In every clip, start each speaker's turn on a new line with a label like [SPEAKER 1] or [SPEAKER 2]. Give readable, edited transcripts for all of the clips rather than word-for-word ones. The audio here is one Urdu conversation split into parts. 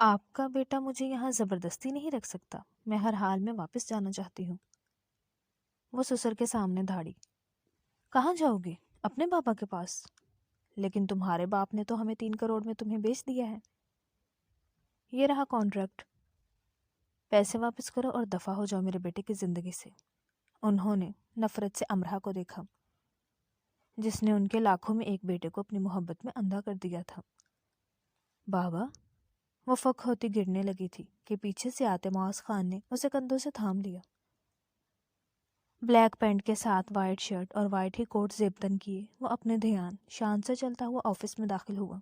[SPEAKER 1] آپ کا بیٹا مجھے یہاں زبردستی نہیں رکھ سکتا، میں ہر حال میں واپس جانا چاہتی ہوں۔ وہ سسر کے سامنے دھاڑی۔ کہاں جاؤ گے؟ اپنے بابا کے پاس؟ لیکن تمہارے باپ نے تو ہمیں 3 کروڑ میں تمہیں بیچ دیا ہے۔ یہ رہا کانٹریکٹ، پیسے واپس کرو اور دفع ہو جاؤ میرے بیٹے کی زندگی سے۔ انہوں نے نفرت سے امرہ کو دیکھا، جس نے ان کے لاکھوں میں ایک بیٹے کو اپنی محبت میں اندھا کر دیا تھا۔ بابا، وہ فک ہوتی گرنے لگی تھی کہ پیچھے سے آتے معاذ خان نے اسے کندھوں سے تھام لیا۔ بلیک پینٹ کے ساتھ وائٹ شرٹ اور وائٹ ہی کوٹ زیب تن کیے وہ اپنے دھیان شان سے چلتا ہوا آفس میں داخل ہوا۔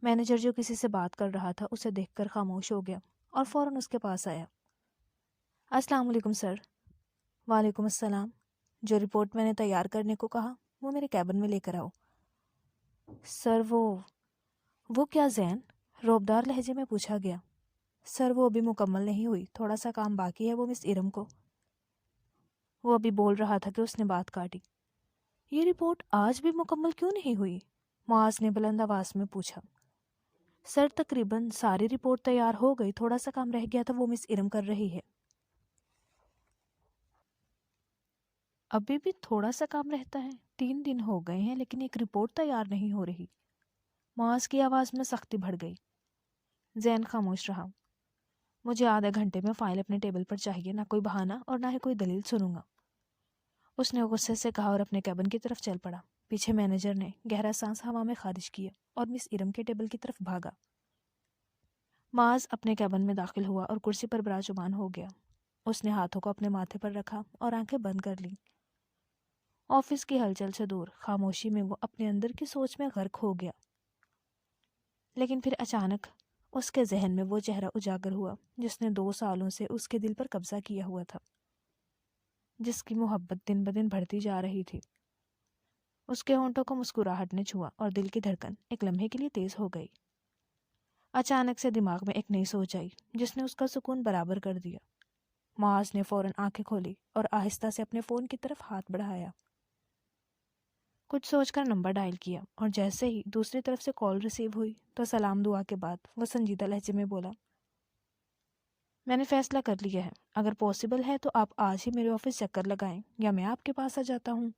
[SPEAKER 1] مینیجر جو کسی سے بات کر رہا تھا اسے دیکھ کر خاموش ہو گیا اور فوراً اس کے پاس آیا۔ السلام علیکم سر۔ وعلیکم السلام۔ جو رپورٹ میں نے تیار کرنے کو کہا وہ میرے کیبن میں لے کر آؤ۔ سر وہ کیا زین؟ روبدار لہجے میں پوچھا گیا۔ سر وہ ابھی مکمل نہیں ہوئی، تھوڑا سا کام باقی ہے وہ مس ارم کو۔ وہ ابھی بول رہا تھا کہ اس نے بات کاٹی۔ یہ رپورٹ آج بھی مکمل کیوں نہیں ہوئی؟ معاذ نے بلند آواز میں پوچھا۔ سر تقریباً ساری رپورٹ تیار ہو گئی، تھوڑا سا کام رہ گیا تھا وہ مس ارم کر رہی ہے۔ ابھی بھی تھوڑا سا کام رہتا ہے؟ 3 دن ہو گئے ہیں لیکن ایک رپورٹ تیار نہیں ہو رہی۔ معاذ کی آواز میں سختی بڑھ گئی۔ زین خاموش رہا۔ مجھے آدھے گھنٹے میں فائل اپنے ٹیبل پر چاہیے، نہ کوئی بہانہ اور نہ ہی کوئی دلیل سنوں گا، اس نے غصے سے کہا اور اپنے کیبن کی طرف چل پڑا۔ پیچھے مینیجر نے گہرا سانس ہوا میں خارج کیا اور مس ارم کے ٹیبل کی طرف بھاگا۔ معاذ اپنے کیبن میں داخل ہوا اور کرسی پر براجمان ہو گیا۔ اس نے ہاتھوں کو اپنے ماتھے پر رکھا اور آنکھیں بند کر لیں۔ آفس کی ہلچل سے دور خاموشی میں وہ اپنے اندر کی سوچ میں غرق ہو گیا۔ لیکن پھر اچانک اس کے ذہن میں وہ چہرہ اجاگر ہوا جس نے 2 سالوں سے اس کے دل پر قبضہ کیا ہوا تھا، جس کی محبت دن بدن بڑھتی جا رہی تھی۔ اس کے ہونٹوں کو مسکراہٹ نے چھوا اور دل کی دھڑکن ایک لمحے کے لیے تیز ہو گئی۔ اچانک سے دماغ میں ایک نئی سوچ آئی جس نے اس کا سکون برابر کر دیا۔ معاذ نے فوراً آنکھیں کھولی اور آہستہ سے اپنے فون کی طرف ہاتھ بڑھایا۔ کچھ سوچ کر نمبر ڈائل کیا اور جیسے ہی دوسری طرف سے کال ریسیو ہوئی تو سلام دعا کے بعد وہ سنجیدہ لہجے میں بولا، میں نے فیصلہ کر لیا ہے، اگر پاسبل ہے تو آپ آج ہی میرے آفس چکر لگائیں یا میں آپ کے پاس آ جاتا ہوں۔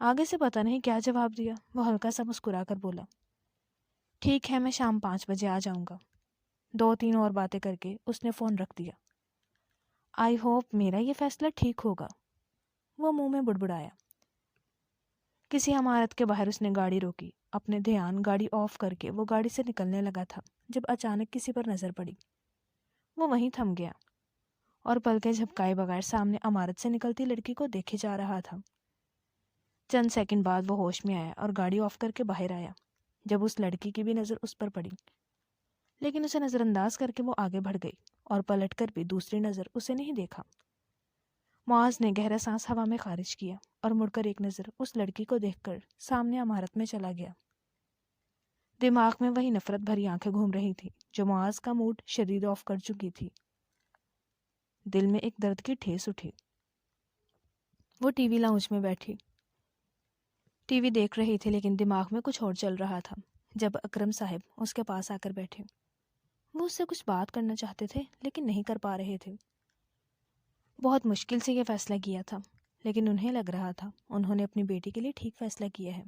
[SPEAKER 1] آگے سے پتہ نہیں کیا جواب دیا، وہ ہلکا سا مسکرا کر بولا، ٹھیک ہے میں شام 5 بجے آ جاؤں گا۔ 2-3 اور باتیں کر کے اس نے فون رکھ دیا۔ آئی ہوپ میرا یہ فیصلہ ٹھیک ہوگا، وہ منہ میں بڑبڑایا۔ کسی عمارت کے باہر اس نے گاڑی روکی۔ اپنے دھیان گاڑی آف کر کے وہ گاڑی سے نکلنے لگا تھا جب اچانک کسی پر نظر پڑی۔ وہ وہیں تھم گیا اور پلکیں جھپکائے بغیر سامنے عمارت سے نکلتی لڑکی کو دیکھے جا رہا تھا۔ چند سیکنڈ بعد وہ ہوش میں آیا اور گاڑی آف کر کے باہر آیا۔ جب اس لڑکی کی بھی نظر اس پر پڑی لیکن اسے نظر انداز کر کے وہ آگے بڑھ گئی اور پلٹ کر بھی دوسری نظر اسے نہیں دیکھا۔ معاذ نے گہرا سانس ہوا میں خارج کیا اور مڑ کر ایک نظر اس لڑکی کو دیکھ کر سامنے عمارت میں چلا گیا۔ دماغ میں وہی نفرت بھری آنکھیں گھوم رہی تھی جو معاذ کا موڈ شدید آف کر چکی تھی۔ دل میں ایک درد کی ٹھیس اٹھی۔ وہ ٹی وی لاؤنج میں بیٹھی ٹی وی دیکھ رہی تھی لیکن دماغ میں کچھ اور چل رہا تھا جب اکرم صاحب اس کے پاس آ کر بیٹھے۔ وہ اس سے کچھ بات کرنا چاہتے تھے لیکن نہیں کر پا رہے تھے۔ بہت مشکل سے یہ فیصلہ کیا تھا لیکن انہیں لگ رہا تھا انہوں نے اپنی بیٹی کے لیے ٹھیک فیصلہ کیا ہے۔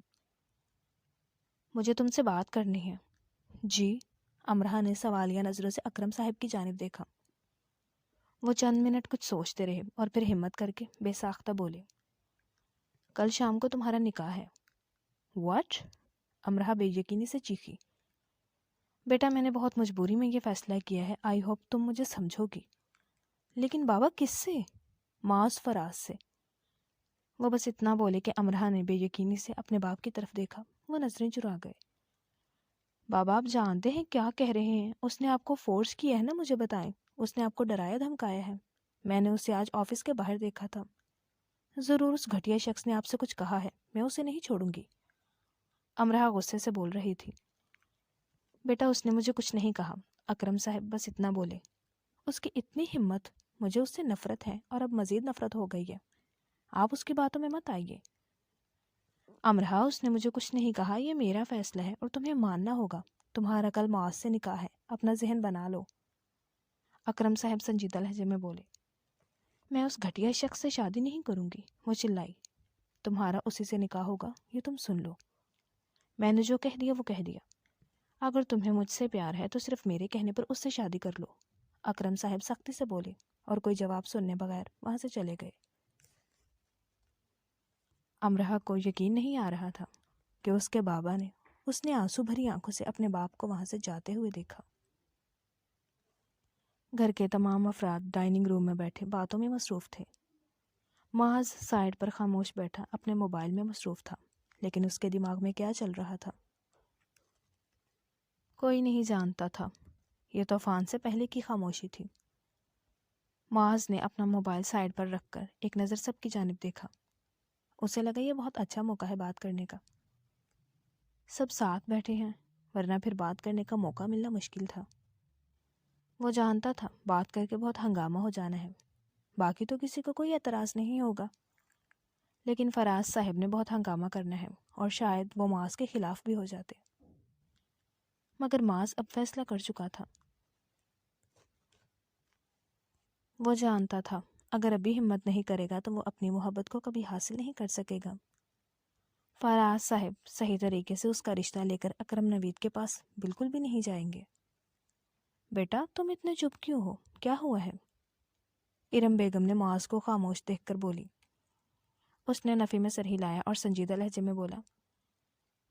[SPEAKER 1] مجھے تم سے بات کرنی ہے۔ جی؟ امرہ نے سوالیہ نظروں سے اکرم صاحب کی جانب دیکھا۔ وہ چند منٹ کچھ سوچتے رہے اور پھر ہمت کر کے بے ساختہ بولے، کل شام کو تمہارا نکاح ہے۔ واٹ؟ امرہ بے یقینی سے چیخی۔ بیٹا میں نے بہت مجبوری میں یہ فیصلہ کیا ہے، آئی ہوپ تم مجھے سمجھو گی۔ لیکن بابا کس سے؟ معاذ فراز سے۔ وہ بس اتنا بولے کہ امرہ نے بے یقینی سے اپنے باپ کی طرف دیکھا۔ وہ نظریں چرا گئے۔ بابا آپ جانتے ہیں کیا کہہ رہے ہیں؟ اس نے آپ کو فورس کیا ہے نا، مجھے بتائیں۔ اس نے آپ کو ڈرایا دھمکایا ہے؟ میں نے اسے آج آفس کے باہر دیکھا تھا۔ ضرور اس گھٹیا شخص نے آپ سے کچھ کہا ہے، میں اسے نہیں چھوڑوں گی۔ امرہ غصے سے بول رہی تھی۔ بیٹا اس نے مجھے کچھ نہیں کہا، اکرم صاحب بس اتنا بولے۔ اس کی اتنی ہمت، مجھے اس سے نفرت ہے اور اب مزید نفرت ہو گئی ہے، آپ اس کی باتوں میں مت آئیے۔ امرہ اس نے مجھے کچھ نہیں کہا، یہ میرا فیصلہ ہے اور تمہیں ماننا ہوگا، تمہارا کل معاذ سے نکاح ہے، اپنا ذہن بنا لو۔ اکرم صاحب سنجیدہ لہجے میں بولے۔ میں اس گھٹیا شخص سے شادی نہیں کروں گی، وہ چلائی۔ تمہارا اسی سے نکاح ہوگا، یہ تم سن لو۔ میں نے جو کہہ دیا وہ کہہ دیا۔ اگر تمہیں مجھ سے پیار ہے تو صرف میرے کہنے پر اس سے شادی کر لو۔ اکرم صاحب سختی سے بولے اور کوئی جواب سننے بغیر وہاں سے چلے گئے۔ امرہ کو یقین نہیں آ رہا تھا کہ اس کے بابا نے اس نے آنسو بھری آنکھوں سے اپنے باپ کو وہاں سے جاتے ہوئے دیکھا۔ گھر کے تمام افراد ڈائننگ روم میں بیٹھے باتوں میں مصروف تھے۔ معاذ سائڈ پر خاموش بیٹھا اپنے موبائل میں مصروف تھا، لیکن اس کے دماغ میں کیا چل رہا تھا کوئی نہیں جانتا تھا۔ یہ طوفان سے پہلے کی خاموشی تھی۔ معاذ نے اپنا موبائل سائڈ پر رکھ کر ایک نظر سب کی جانب دیکھا۔ اسے لگا یہ بہت اچھا موقع ہے بات کرنے کا۔ سب ساتھ بیٹھے ہیں، ورنہ پھر بات کرنے کا موقع ملنا مشکل تھا۔ وہ جانتا تھا بات کر کے بہت ہنگامہ ہو جانا ہے، باقی تو کسی کو کوئی اعتراض نہیں ہوگا، لیکن فراز صاحب نے بہت ہنگامہ کرنا ہے اور شاید وہ معاذ کے خلاف بھی ہو جاتے۔ مگر معاذ اب فیصلہ کر چکا تھا۔ وہ جانتا تھا اگر ابھی ہمت نہیں کرے گا تو وہ اپنی محبت کو کبھی حاصل نہیں کر سکے گا۔ فراز صاحب صحیح طریقے سے اس کا رشتہ لے کر اکرم نوید کے پاس بالکل بھی نہیں جائیں گے۔ بیٹا تم اتنے چپ کیوں ہو، کیا ہوا ہے؟ ارم بیگم نے معاذ کو خاموش دیکھ کر بولی۔ اس نے نفی میں سر ہلایا اور سنجیدہ لہجے میں بولا،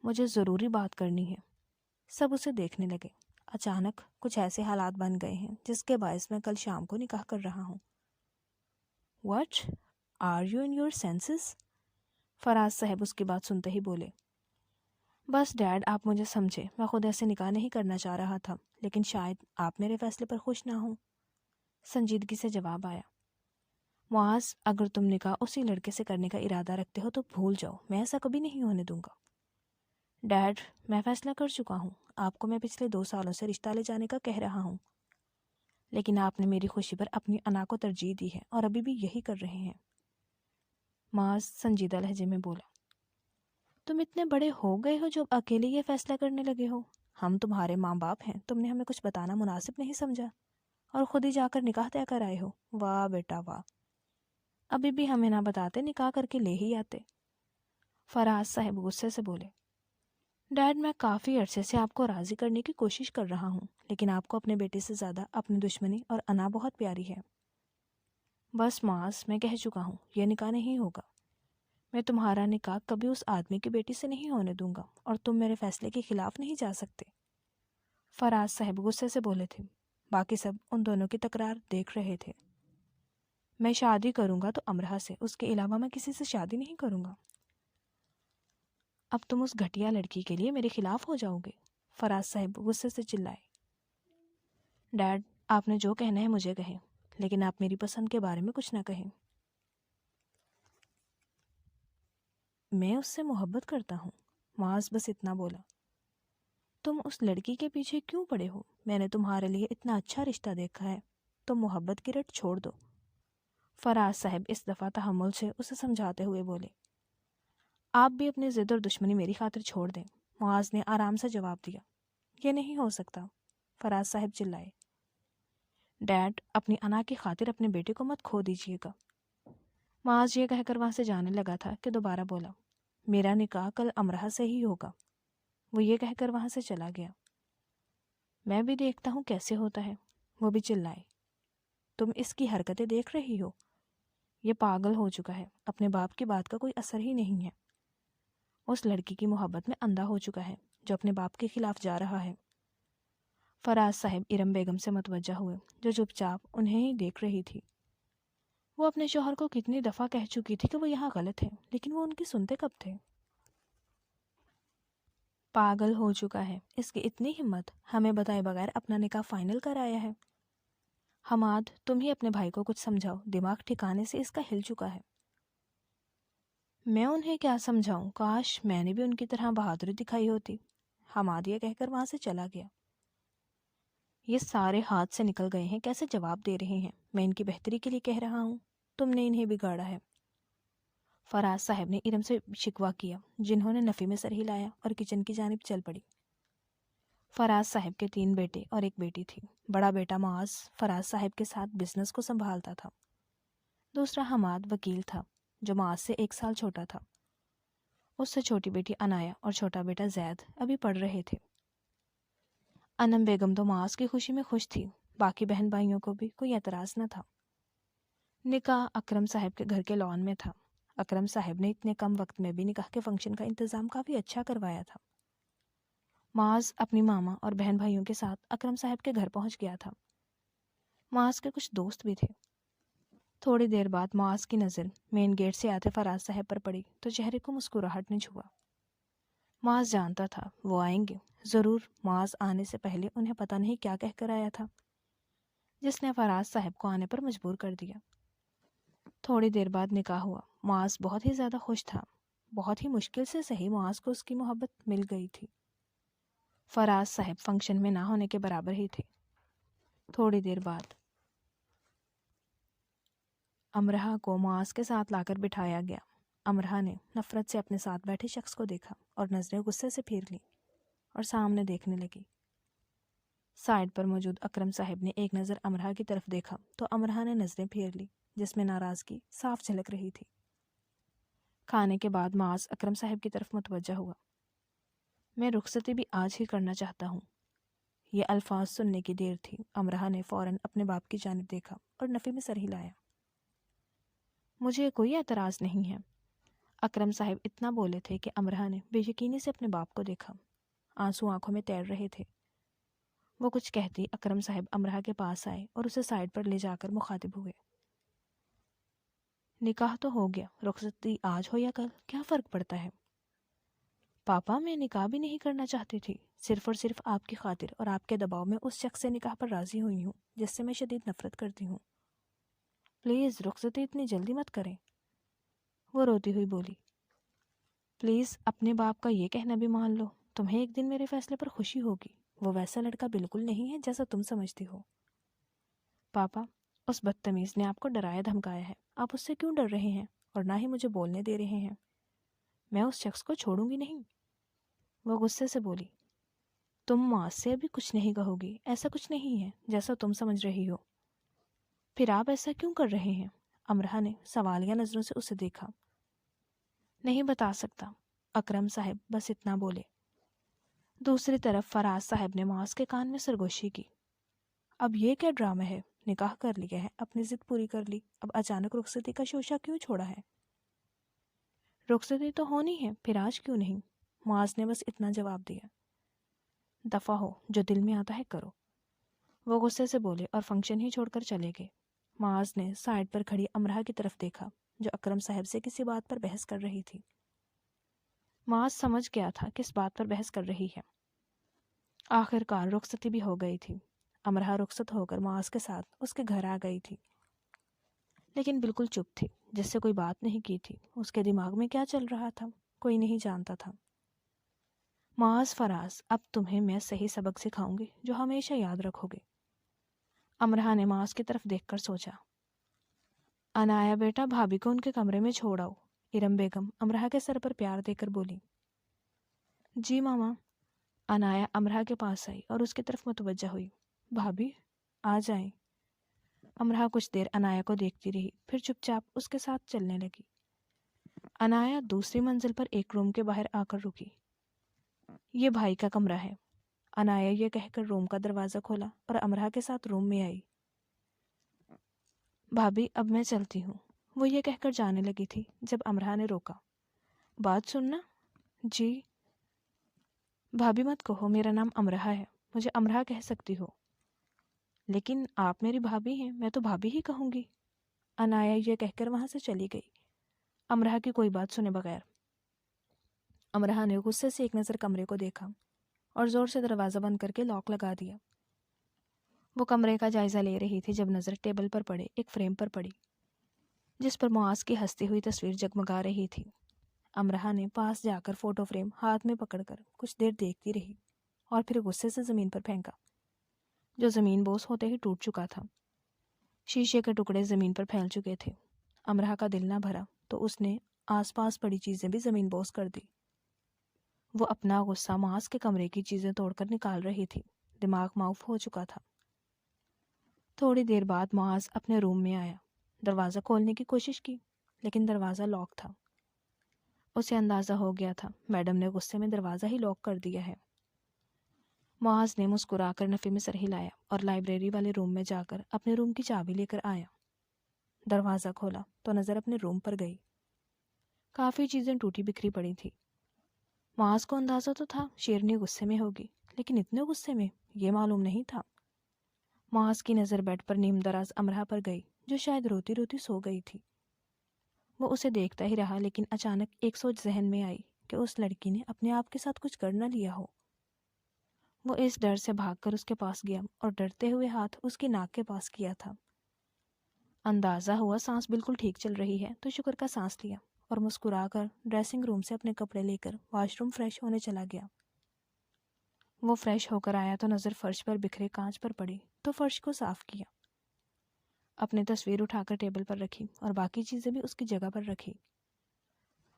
[SPEAKER 1] مجھے ضروری بات کرنی ہے۔ سب اسے دیکھنے لگے۔ اچانک کچھ ایسے حالات بن گئے ہیں جس کے باعث میں کل شام کو نکاح کر رہا ہوں۔ What? Are you in your senses? فراز صاحب اس کی بات سنتے ہی بولے۔ بس ڈیڈ آپ مجھے سمجھے، میں خود ایسے نکاح نہیں کرنا چاہ رہا تھا، لیکن شاید آپ میرے فیصلے پر خوش نہ ہوں۔ سنجیدگی سے جواب آیا۔ معاذ اگر تم نکاح اسی لڑکے سے کرنے کا ارادہ رکھتے ہو تو بھول جاؤ، میں ایسا کبھی نہیں ہونے دوں گا۔ ڈیڈ میں فیصلہ کر چکا ہوں، آپ کو میں پچھلے 2 سالوں سے رشتہ لے جانے کا کہہ رہا ہوں، لیکن آپ نے میری خوشی پر اپنی انا کو ترجیح دی ہے اور ابھی بھی یہی کر رہے ہیں۔ معاذ سنجیدہ لہجے میں بولا، تم اتنے بڑے ہو گئے ہو جو اب اکیلے یہ فیصلہ کرنے لگے ہو؟ ہم تمہارے ماں باپ ہیں، تم نے ہمیں کچھ بتانا مناسب نہیں سمجھا اور خود ہی جا کر نکاح طے کر آئے ہو۔ واہ بیٹا واہ، ابھی بھی ہمیں نہ بتاتے، نکاح کر کے لے ہی آتے۔ فراز صاحب غصے سے بولے، ڈیڈ میں کافی عرصے سے آپ کو راضی کرنے کی کوشش کر رہا ہوں، لیکن آپ کو اپنے بیٹے سے زیادہ اپنی دشمنی اور انا بہت پیاری ہے۔ بس معاذ میں کہہ چکا ہوں یہ نکاح نہیں ہوگا۔ میں تمہارا نکاح کبھی اس آدمی کی بیٹی سے نہیں ہونے دوں گا اور تم میرے فیصلے کے خلاف نہیں جا سکتے۔ فراز صاحب غصے سے بولے تھے۔ باقی سب ان دونوں کی تکرار دیکھ رہے تھے۔ میں شادی کروں گا تو امرہ سے، اس کے علاوہ میں کسی سے شادی نہیں کروں گا۔ اب تم اس گھٹیا لڑکی کے لیے میرے خلاف ہو جاؤ گے، فراز صاحب غصے سے چلائے۔ ڈیڈ آپ نے جو کہنا ہے مجھے کہیں، لیکن آپ میری پسند کے بارے میں کچھ نہ کہیں۔ میں اس سے محبت کرتا ہوں، معاذ بس اتنا بولا۔ تم اس لڑکی کے پیچھے کیوں پڑے ہو؟ میں نے تمہارے لیے اتنا اچھا رشتہ دیکھا ہے، تم محبت کی رٹ چھوڑ دو۔ فراز صاحب اس دفعہ تحمل سے اسے سمجھاتے ہوئے بولے، آپ بھی اپنی ضد اور دشمنی میری خاطر چھوڑ دیں۔ معاذ نے آرام سے جواب دیا، یہ نہیں ہو سکتا۔ فراز صاحب چلائے، ڈیڈ اپنی انا کی خاطر اپنے بیٹے کو مت کھو دیجیے گا۔ معاذ یہ کہہ کر وہاں سے جانے لگا تھا کہ دوبارہ بولا، میرا نکاح کل امرہ سے ہی ہوگا۔ وہ یہ کہہ کر وہاں سے چلا گیا۔ میں بھی دیکھتا ہوں کیسے ہوتا ہے، وہ بھی چلائے، تم اس کی حرکتیں دیکھ رہی ہو؟ یہ پاگل ہو چکا ہے، اپنے باپ کی بات کا کوئی اثر ہی نہیں ہے۔ اس لڑکی کی محبت میں اندھا ہو چکا ہے جو اپنے باپ کے خلاف جا رہا ہے۔ فراز صاحب ارم بیگم سے متوجہ ہوئے جو چپ چاپ انہیں ہی دیکھ رہی تھی۔ وہ اپنے شوہر کو کتنی دفعہ کہہ چکی تھی کہ وہ یہاں غلط ہے، لیکن وہ ان کی سنتے کب تھے؟ پاگل ہو چکا ہے، اس کی اتنی ہمت، ہمیں بتائے بغیر اپنا نکاح فائنل کر آیا ہے۔ حماد تم ہی اپنے بھائی کو کچھ سمجھاؤ، دماغ ٹھکانے سے اس کا ہل چکا ہے۔ میں انہیں کیا سمجھاؤں، کاش میں نے بھی ان کی طرح بہادری دکھائی ہوتی۔ حماد یہ کہہ کر وہاں سے چلا گیا۔ یہ سارے ہاتھ سے نکل گئے ہیں، کیسے جواب دے رہے ہیں؟ میں ان کی بہتری کے لیے کہہ رہا ہوں، تم نے انہیں بگاڑا ہے۔ فراز صاحب نے ارم سے شکوہ کیا، جنہوں نے نفی میں سر ہلایا اور کچن کی جانب چل پڑی۔ فراز صاحب کے 3 بیٹے اور ایک بیٹی تھی۔ بڑا بیٹا معاذ فراز صاحب کے ساتھ بزنس کو سنبھالتا تھا۔ دوسرا حماد وکیل تھا جو معاذ سے 1 سال چھوٹا تھا۔ اس سے چھوٹی بیٹی عنایا اور چھوٹا بیٹا زید ابھی پڑھ رہے تھے۔ انم بیگم تو معاذ کی خوشی میں خوش تھی، باقی بہن بھائیوں کو بھی کوئی اعتراض نہ تھا۔ نکاح اکرم صاحب کے گھر کے لان میں تھا۔ اکرم صاحب نے اتنے کم وقت میں بھی نکاح کے فنکشن کا انتظام کافی اچھا کروایا تھا۔ معاذ اپنی ماما اور بہن بھائیوں کے ساتھ اکرم صاحب کے گھر پہنچ گیا تھا۔ معاذ کے کچھ دوست بھی تھے۔ تھوڑی دیر بعد معاذ کی نظر مین گیٹ سے آتے فراز صاحب پر پڑی تو چہرے کو مسکراہٹ نے چھوا۔ معاذ جانتا تھا وہ آئیں گے ضرور۔ معاذ آنے سے پہلے انہیں پتہ نہیں کیا کہہ کر آیا تھا جس نے فراز صاحب کو آنے پر مجبور کر دیا۔ تھوڑی دیر بعد نکاح ہوا۔ معاذ بہت ہی زیادہ خوش تھا۔ بہت ہی مشکل سے صحیح معاذ کو اس کی محبت مل گئی تھی۔ فراز صاحب فنکشن میں نہ ہونے کے برابر ہی تھے۔ تھوڑی دیر بعد امرہ کو معاذ کے ساتھ لا کر بٹھایا گیا۔ امرہ نے نفرت سے اپنے ساتھ بیٹھے شخص کو دیکھا اور نظریں غصے سے پھیر لیں اور سامنے دیکھنے لگی۔ سائڈ پر موجود اکرم صاحب نے ایک نظر امرہ کی طرف دیکھا تو امرہ نے نظریں پھیر لی جس میں ناراضگی صاف جھلک رہی تھی۔ کھانے کے بعد معاذ اکرم صاحب کی طرف متوجہ ہوا۔ میں رخصتی بھی آج ہی کرنا چاہتا ہوں۔ یہ الفاظ سننے کی دیر تھی۔ امرہ نے فوراً اپنے باپ کی جانب دیکھا اور نفی میں سر ہلایا۔ مجھے کوئی اعتراض نہیں ہے۔ اکرم صاحب اتنا بولے تھے کہ امرہ نے بے یقینی سے اپنے باپ کو دیکھا۔ آنسو آنکھوں میں تیر رہے تھے۔ وہ کچھ کہتی اکرم صاحب امرہ کے پاس آئے اور اسے سائڈ پر لے جا کر مخاطب ہوئے۔ نکاح تو ہو گیا، رخصتی آج ہو یا کل کیا فرق پڑتا ہے؟ پاپا میں نکاح بھی نہیں کرنا چاہتی تھی، صرف اور صرف آپ کی خاطر اور آپ کے دباؤ میں اس شخص سے نکاح پر راضی ہوئی ہوں جس سے میں شدید نفرت کرتی ہوں۔ پلیز رخصتی اتنی جلدی مت کریں۔ وہ روتی ہوئی بولی، پلیز اپنے باپ کا یہ کہنا بھی مان لو، تمہیں ایک دن میرے فیصلے پر خوشی ہوگی۔ وہ ویسا لڑکا بالکل نہیں ہے جیسا تم سمجھتی ہو۔ پاپا، اس بدتمیز نے آپ کو ڈرایا دھمکایا ہے، آپ اس سے کیوں ڈر رہے ہیں اور نہ ہی مجھے بولنے دے رہے ہیں؟ میں اس شخص کو چھوڑوں گی نہیں۔ وہ غصے سے بولی، تم معاذ سے ابھی کچھ نہیں کہو گی، ایسا کچھ نہیں ہے جیسا تم سمجھ رہی ہو۔ پھر آپ ایسا کیوں کر رہے ہیں؟ امرہ نے سوالیہ نظروں سے اسے دیکھا۔ نہیں بتا سکتا، اکرم صاحب بس اتنا بولے۔ دوسری طرف فراز صاحب نے معاذ کے کان میں سرگوشی کی، اب یہ کیا ڈرامہ ہے؟ نکاح کر لیا ہے، اپنی ضد پوری کر لی، اب اچانک رخصتی کا شوشہ کیوں چھوڑا ہے؟ رخصتی تو ہونی ہے، پھر آج کیوں نہیں؟ معاذ نے بس اتنا جواب دیا۔ دفع ہو، جو دل میں آتا ہے کرو۔ وہ غصے سے بولے اور فنکشن ہی چھوڑ کر چلے گئے۔ معاذ نے سائڈ پر کھڑی امرہ کی طرف دیکھا جو اکرم صاحب سے کسی بات پر بحث کر رہی تھی۔ معاذ سمجھ گیا تھا کس بات پر بحث کر رہی ہے۔ آخر کار رخصتی بھی ہو گئی تھی۔ امرہ رخصت ہو کر معاذ کے ساتھ اس کے گھر آ گئی تھی، لیکن بالکل چپ تھی، جس سے کوئی بات نہیں کی تھی۔ اس کے دماغ میں کیا چل رہا تھا کوئی نہیں جانتا تھا۔ معاذ، فراز، اب تمہیں میں صحیح سبق سکھاؤں گی جو ہمیشہ یاد رکھو گے۔ امرہ نے معاذ کی طرف دیکھ کر سوچا۔ عنایا بیٹا، بھابھی کو ان کے کمرے میں چھوڑ آؤ۔ ارم بیگم امرہ کے سر پر پیار دے کر بولی۔ جی ماما۔ عنایا امرہ کے پاس آئی اور اس کی طرف متوجہ ہوئی۔ بھابھی آ جائیں۔ امرہ کچھ دیر عنایا کو دیکھتی رہی، پھر چپ چاپ اس کے ساتھ چلنے لگی۔ عنایا دوسری منزل پر ایک روم کے باہر آ کر رکی۔ یہ بھائی کا کمرہ ہے۔ عنایا یہ کہہ کر روم کا دروازہ کھولا اور امرہ کے ساتھ روم میں آئی۔ بھابھی اب میں چلتی ہوں، وہ یہ کہہ کر جانے لگی تھی جب امرہ نے روکا۔ بات سننا۔ جی۔ بھابھی مت کہو، میرا نام امرہ ہے، مجھے امرہ کہہ سکتی ہو۔ لیکن آپ میری بھابھی ہیں، میں تو بھابھی ہی کہوں گی۔ عنایا یہ کہہ کر وہاں سے چلی گئی، امرہ کی کوئی بات سنے بغیر۔ امرہ نے غصے سے ایک نظر کمرے کو دیکھا اور زور سے دروازہ بند کر کے لاک لگا دیا۔ وہ کمرے کا جائزہ لے رہی تھی جب نظر ٹیبل پر پڑے ایک فریم پر پڑی جس پر معاذ کی ہنستی ہوئی تصویر جگمگا رہی تھی۔ امرہ نے پاس جا کر فوٹو فریم ہاتھ میں پکڑ کر کچھ دیر دیکھتی رہی اور پھر غصے سے زمین پر پھینکا جو زمین بوس ہوتے ہی ٹوٹ چکا تھا۔ شیشے کے ٹکڑے زمین پر پھیل چکے تھے۔ امرہ کا دل نہ بھرا تو اس نے آس پاس پڑی چیزیں بھی زمین بوس کر دی۔ وہ اپنا غصہ معاذ کے کمرے کی چیزیں توڑ کر نکال رہی تھی. دماغ معاف ہو چکا تھا. تھوڑی دیر بعد معاذ اپنے روم میں آیا. دروازہ کھولنے کی کوشش کی لیکن دروازہ لاک تھا. اسے اندازہ ہو گیا تھا میڈم نے غصے میں دروازہ ہی لاک کر دیا ہے. معاذ نے مسکرا کر نفی میں سر ہلایا اور لائبریری والے روم میں جا کر اپنے روم کی چابی لے کر آیا. دروازہ کھولا تو نظر اپنے روم پر گئی. کافی چیزیں ٹوٹی بکھری پڑی تھی. معاذ کو اندازہ تو تھا شیرنی غصے میں ہوگی لیکن اتنے غصے میں یہ معلوم نہیں تھا. معاذ کی نظر بیڈ پر نیم دراز امرہ پر گئی جو شاید روتی روتی سو گئی تھی. وہ اسے دیکھتا ہی رہا لیکن اچانک ایک سوچ ذہن میں آئی کہ اس لڑکی نے اپنے آپ کے ساتھ کچھ کر نہ لیا ہو. وہ اس ڈر سے بھاگ کر اس کے پاس گیا اور ڈرتے ہوئے ہاتھ اس کی ناک کے پاس کیا تھا. اندازہ ہوا سانس بالکل ٹھیک چل رہی ہے تو شکر کا سانس لیا اور مسکرا کر ڈریسنگ روم سے اپنے کپڑے لے کر واش روم فریش ہونے چلا گیا. وہ فریش ہو کر آیا تو نظر فرش پر بکھرے کانچ پر پڑی تو فرش کو صاف کیا. اپنی تصویر اٹھا کر ٹیبل پر رکھی اور باقی چیزیں بھی اس کی جگہ پر رکھی.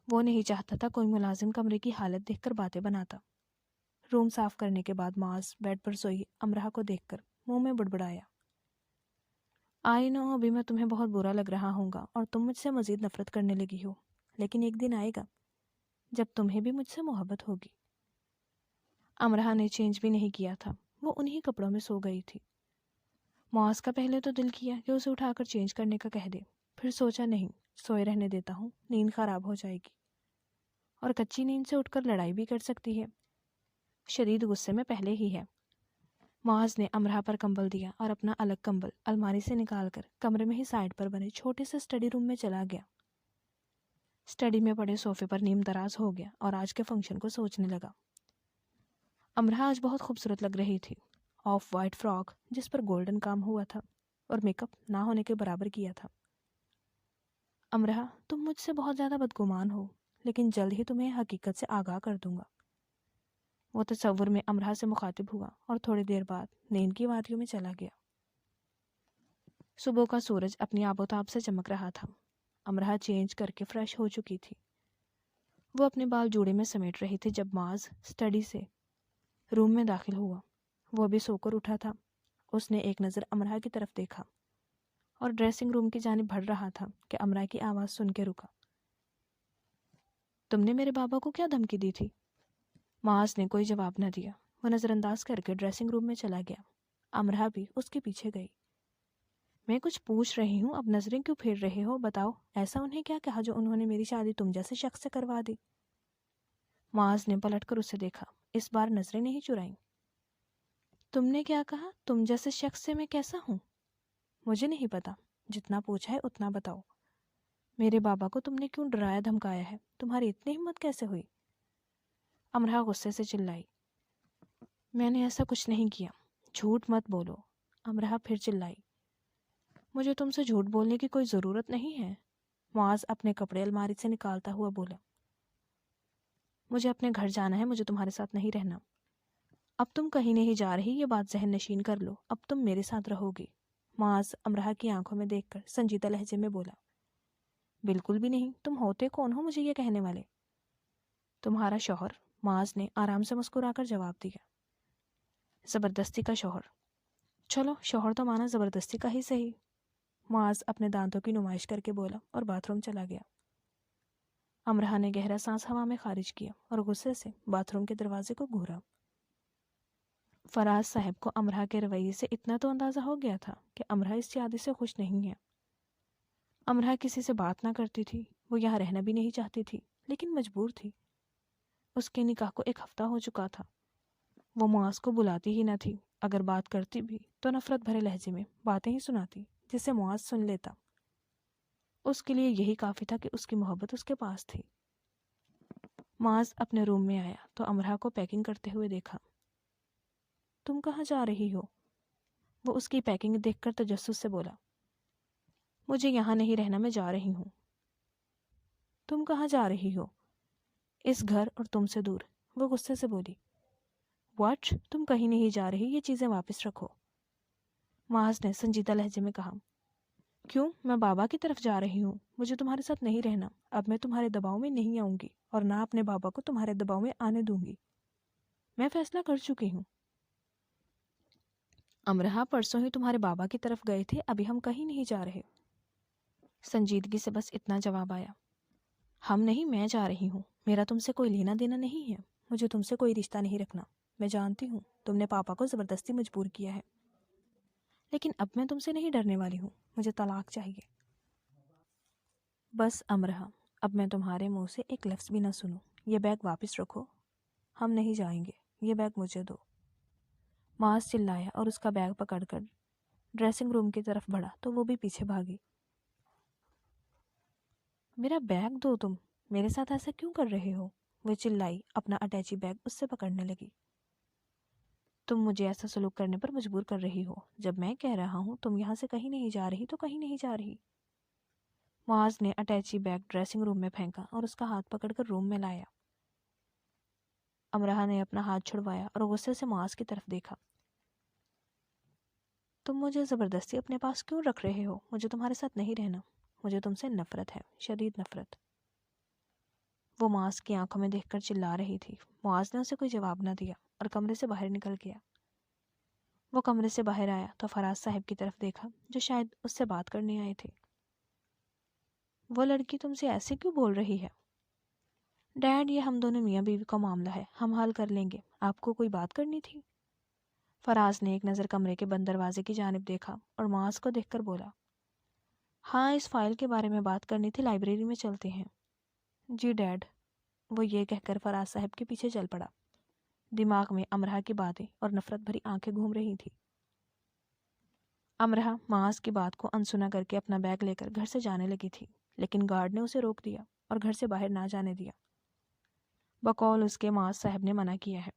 [SPEAKER 1] وہ نہیں چاہتا تھا کوئی ملازم کمرے کی حالت دیکھ کر باتیں بناتا. روم صاف کرنے کے بعد معاذ بیڈ پر سوئی امرہ کو دیکھ کر منہ میں بڑبڑایا. آئی نو ابھی میں تمہیں بہت برا لگ رہا ہوں گا اور تم مجھ سے مزید نفرت کرنے لگی ہو لیکن ایک دن آئے گا جب تمہیں بھی مجھ سے محبت ہوگی. امرہ نے چینج بھی نہیں کیا تھا. وہ انہی کپڑوں میں سو گئی تھی. معاذ کا پہلے تو دل کیا کہ اسے اٹھا کر چینج کرنے کا کہہ دے. پھر سوچا نہیں سوئے رہنے دیتا ہوں نیند خراب ہو جائے گی اور کچی نیند سے اٹھ کر لڑائی بھی کر سکتی ہے. شدید غصے میں پہلے ہی ہے. معاذ نے امرہ پر کمبل دیا اور اپنا الگ کمبل الماری سے نکال کر کمرے میں ہی سائڈ پر بنے چھوٹے سے اسٹڈی روم میں چلا گیا. اسٹڈی میں پڑے صوفے پر نیم دراز ہو گیا اور آج کے فنکشن کو سوچنے لگا. امرہ آج بہت خوبصورت لگ رہی تھی. آف وائٹ فراک جس پر گولڈن کام ہوا تھا اور میک اپ نہ ہونے کے برابر کیا تھا. امرہ تم مجھ سے بہت زیادہ بدگمان ہو لیکن جلد ہی تمہیں حقیقت سے آگاہ کر دوں گا. وہ تصور میں امرہ سے مخاطب ہوا اور تھوڑی دیر بعد نیند کی وادیوں میں چلا گیا. صبح کا سورج اپنی آب و تاب سے چمک رہا تھا. امرہ چینج کر کے فریش ہو چکی تھی. وہ اپنے بال جوڑے میں سمیٹ رہی تھی جب معاذ اسٹڈی سے روم میں داخل ہوا. وہ ابھی سو کر اٹھا تھا. اس نے ایک نظر امرہ کی طرف دیکھا اور ڈریسنگ روم کی جانب بڑھ رہا تھا کہ امرہ کی آواز سن کے رکا. تم نے میرے بابا کو کیا دھمکی دی تھی؟ معاذ نے کوئی جواب نہ دیا. وہ نظر انداز کر کے ڈریسنگ روم میں چلا گیا. امرہ بھی اس کے پیچھے گئی. میں کچھ پوچھ رہی ہوں اب نظریں کیوں پھیر رہے ہو؟ بتاؤ ایسا انہیں کیا کہا جو انہوں نے میری شادی تم جیسے شخص سے کروا دی؟ معاذ نے پلٹ کر اسے دیکھا. اس بار نظریں نہیں چرائیں. تم نے کیا کہا؟ تم جیسے شخص سے میں کیسا ہوں؟ مجھے نہیں پتا. جتنا پوچھا ہے اتنا بتاؤ. میرے بابا کو تم نے کیوں ڈرایا دھمکایا ہے؟ تمہاری اتنی ہمت کیسے ہوئی؟ امرہ غصے سے چلائی. میں نے ایسا کچھ نہیں کیا. جھوٹ مت بولو. امرہ پھر چلائی. مجھے تم سے جھوٹ بولنے کی کوئی ضرورت نہیں ہے. معاذ اپنے کپڑے الماری سے نکالتا ہوا بولا. مجھے اپنے گھر جانا ہے. مجھے تمہارے ساتھ نہیں رہنا. اب تم کہیں نہیں جا رہی یہ بات ذہن نشین کر لو. اب تم میرے ساتھ رہو گی. معاذ امرہ کی آنکھوں میں دیکھ کر سنجیدہ لہجے میں بولا. بالکل بھی نہیں. تم ہوتے کون ہو مجھے یہ کہنے والے؟ تمہارا شوہر. معاذ نے آرام سے مسکرا کر جواب دیا. زبردستی کا شوہر. چلو شوہر تو مانا زبردستی کا ہی صحیح. معاذ اپنے دانتوں کی نمائش کر کے بولا اور باتھ روم چلا گیا. امرہ نے گہرا سانس ہوا میں خارج کیا اور غصے سے باتھ روم کے دروازے کو گھورا. فراز صاحب کو امرہ کے رویے سے اتنا تو اندازہ ہو گیا تھا کہ امرہ اس شادی سے خوش نہیں ہے. امرہ کسی سے بات نہ کرتی تھی. وہ یہاں رہنا بھی نہیں چاہتی تھی لیکن مجبور تھی. اس کے نکاح کو 1 ہفتہ ہو چکا تھا. وہ معاذ کو بلاتی ہی نہ تھی. اگر بات کرتی بھی تو نفرت بھرے لہجے میں باتیں ہی سناتی جسے معاذ سن لیتا. اس کے لیے یہی کافی تھا کہ اس کی محبت اس کے پاس تھی. معاذ اپنے روم میں آیا تو امرہ کو پیکنگ کرتے ہوئے دیکھا. تم کہاں جا رہی ہو؟ وہ اس کی پیکنگ دیکھ کر تجسس سے بولا. مجھے یہاں نہیں رہنا. میں جا رہی ہوں. تم کہاں جا رہی ہو؟ اس گھر اور تم سے دور. وہ غصے سے بولی. واٹ؟ تم کہیں نہیں جا رہی. یہ چیزیں واپس رکھو. معاذ نے سنجیدہ لہجے میں کہا. کیوں؟ میں بابا کی طرف جا رہی ہوں، مجھے تمہارے ساتھ نہیں رہنا، اب میں تمہارے دباؤ میں نہیں آؤں گی اور نہ اپنے بابا کو تمہارے دباؤ میں آنے دوں گی، میں فیصلہ کر چکی ہوں۔ امرہا پرسوں ہی تمہارے بابا کی طرف گئے تھے، ابھی ہم کہیں نہیں جا رہے۔ سنجیدگی سے بس اتنا جواب آیا۔ ہم نہیں، میں جا رہی ہوں، میرا تم سے کوئی لینا دینا نہیں ہے، مجھے تم سے کوئی رشتہ نہیں رکھنا، میں جانتی ہوں تم نے پاپا کو زبردستی مجبور کیا ہے، لیکن اب میں تم سے نہیں ڈرنے والی ہوں، مجھے طلاق چاہیے۔ بس امرہا، اب میں تمہارے منہ سے ایک لفظ بھی نہ سنوں، یہ بیگ واپس رکھو، ہم نہیں جائیں گے، یہ بیگ مجھے دو۔ معاذ چلایا اور اس کا بیگ پکڑ کر ڈریسنگ روم کی طرف بڑھا تو وہ بھی پیچھے بھاگی۔ میرا بیگ دو، تم میرے ساتھ ایسا کیوں کر رہے ہو؟ وہ چلائی، اپنا اٹیچی بیگ اس سے پکڑنے لگی۔ تم مجھے ایسا سلوک کرنے پر مجبور کر رہی ہو، جب میں کہہ رہا ہوں تم یہاں سے کہیں نہیں جا رہی تو کہیں نہیں جا رہی۔ معاذ نے اٹیچی بیگ ڈریسنگ روم میں پھینکا اور اس کا ہاتھ پکڑ کر روم میں لایا۔ امرہا نے اپنا ہاتھ چھڑوایا اور غصے سے معاذ کی طرف دیکھا۔ تم مجھے زبردستی اپنے پاس کیوں رکھ رہے ہو؟ مجھے تمہارے ساتھ نہیں رہنا، مجھے تم سے نفرت ہے، شدید نفرت۔ وہ معاذ کی آنکھوں میں دیکھ کر چلا رہی تھی۔ معاذ نے اسے کوئی جواب نہ دیا اور کمرے سے باہر نکل گیا۔ وہ کمرے سے باہر آیا تو فراز صاحب کی طرف دیکھا جو شاید اس سے بات کرنے آئے تھے۔ وہ لڑکی تم سے ایسے کیوں بول رہی ہے؟ ڈیڈ، یہ ہم دونوں میاں بیوی کا معاملہ ہے، ہم حل کر لیں گے، آپ کو کوئی بات کرنی تھی؟ فراز نے ایک نظر کمرے کے بند دروازے کی جانب دیکھا اور معاذ کو دیکھ کر بولا، ہاں اس فائل کے بارے میں بات کرنی تھی، لائبریری میں چلتے ہیں۔ جی ڈیڈ۔ وہ یہ کہہ کر فراز صاحب کے پیچھے چل پڑا۔ دماغ میں امرہا کی باتیں اور نفرت بھری آنکھیں گھوم رہی تھی۔ امرہا معاذ کی بات کو انسنا کر کے اپنا بیگ لے کر گھر سے جانے لگی تھی، لیکن گارڈ نے اسے روک دیا اور گھر سے باہر نہ جانے دیا۔ بقول اس کے معاذ صاحب نے منع کیا ہے۔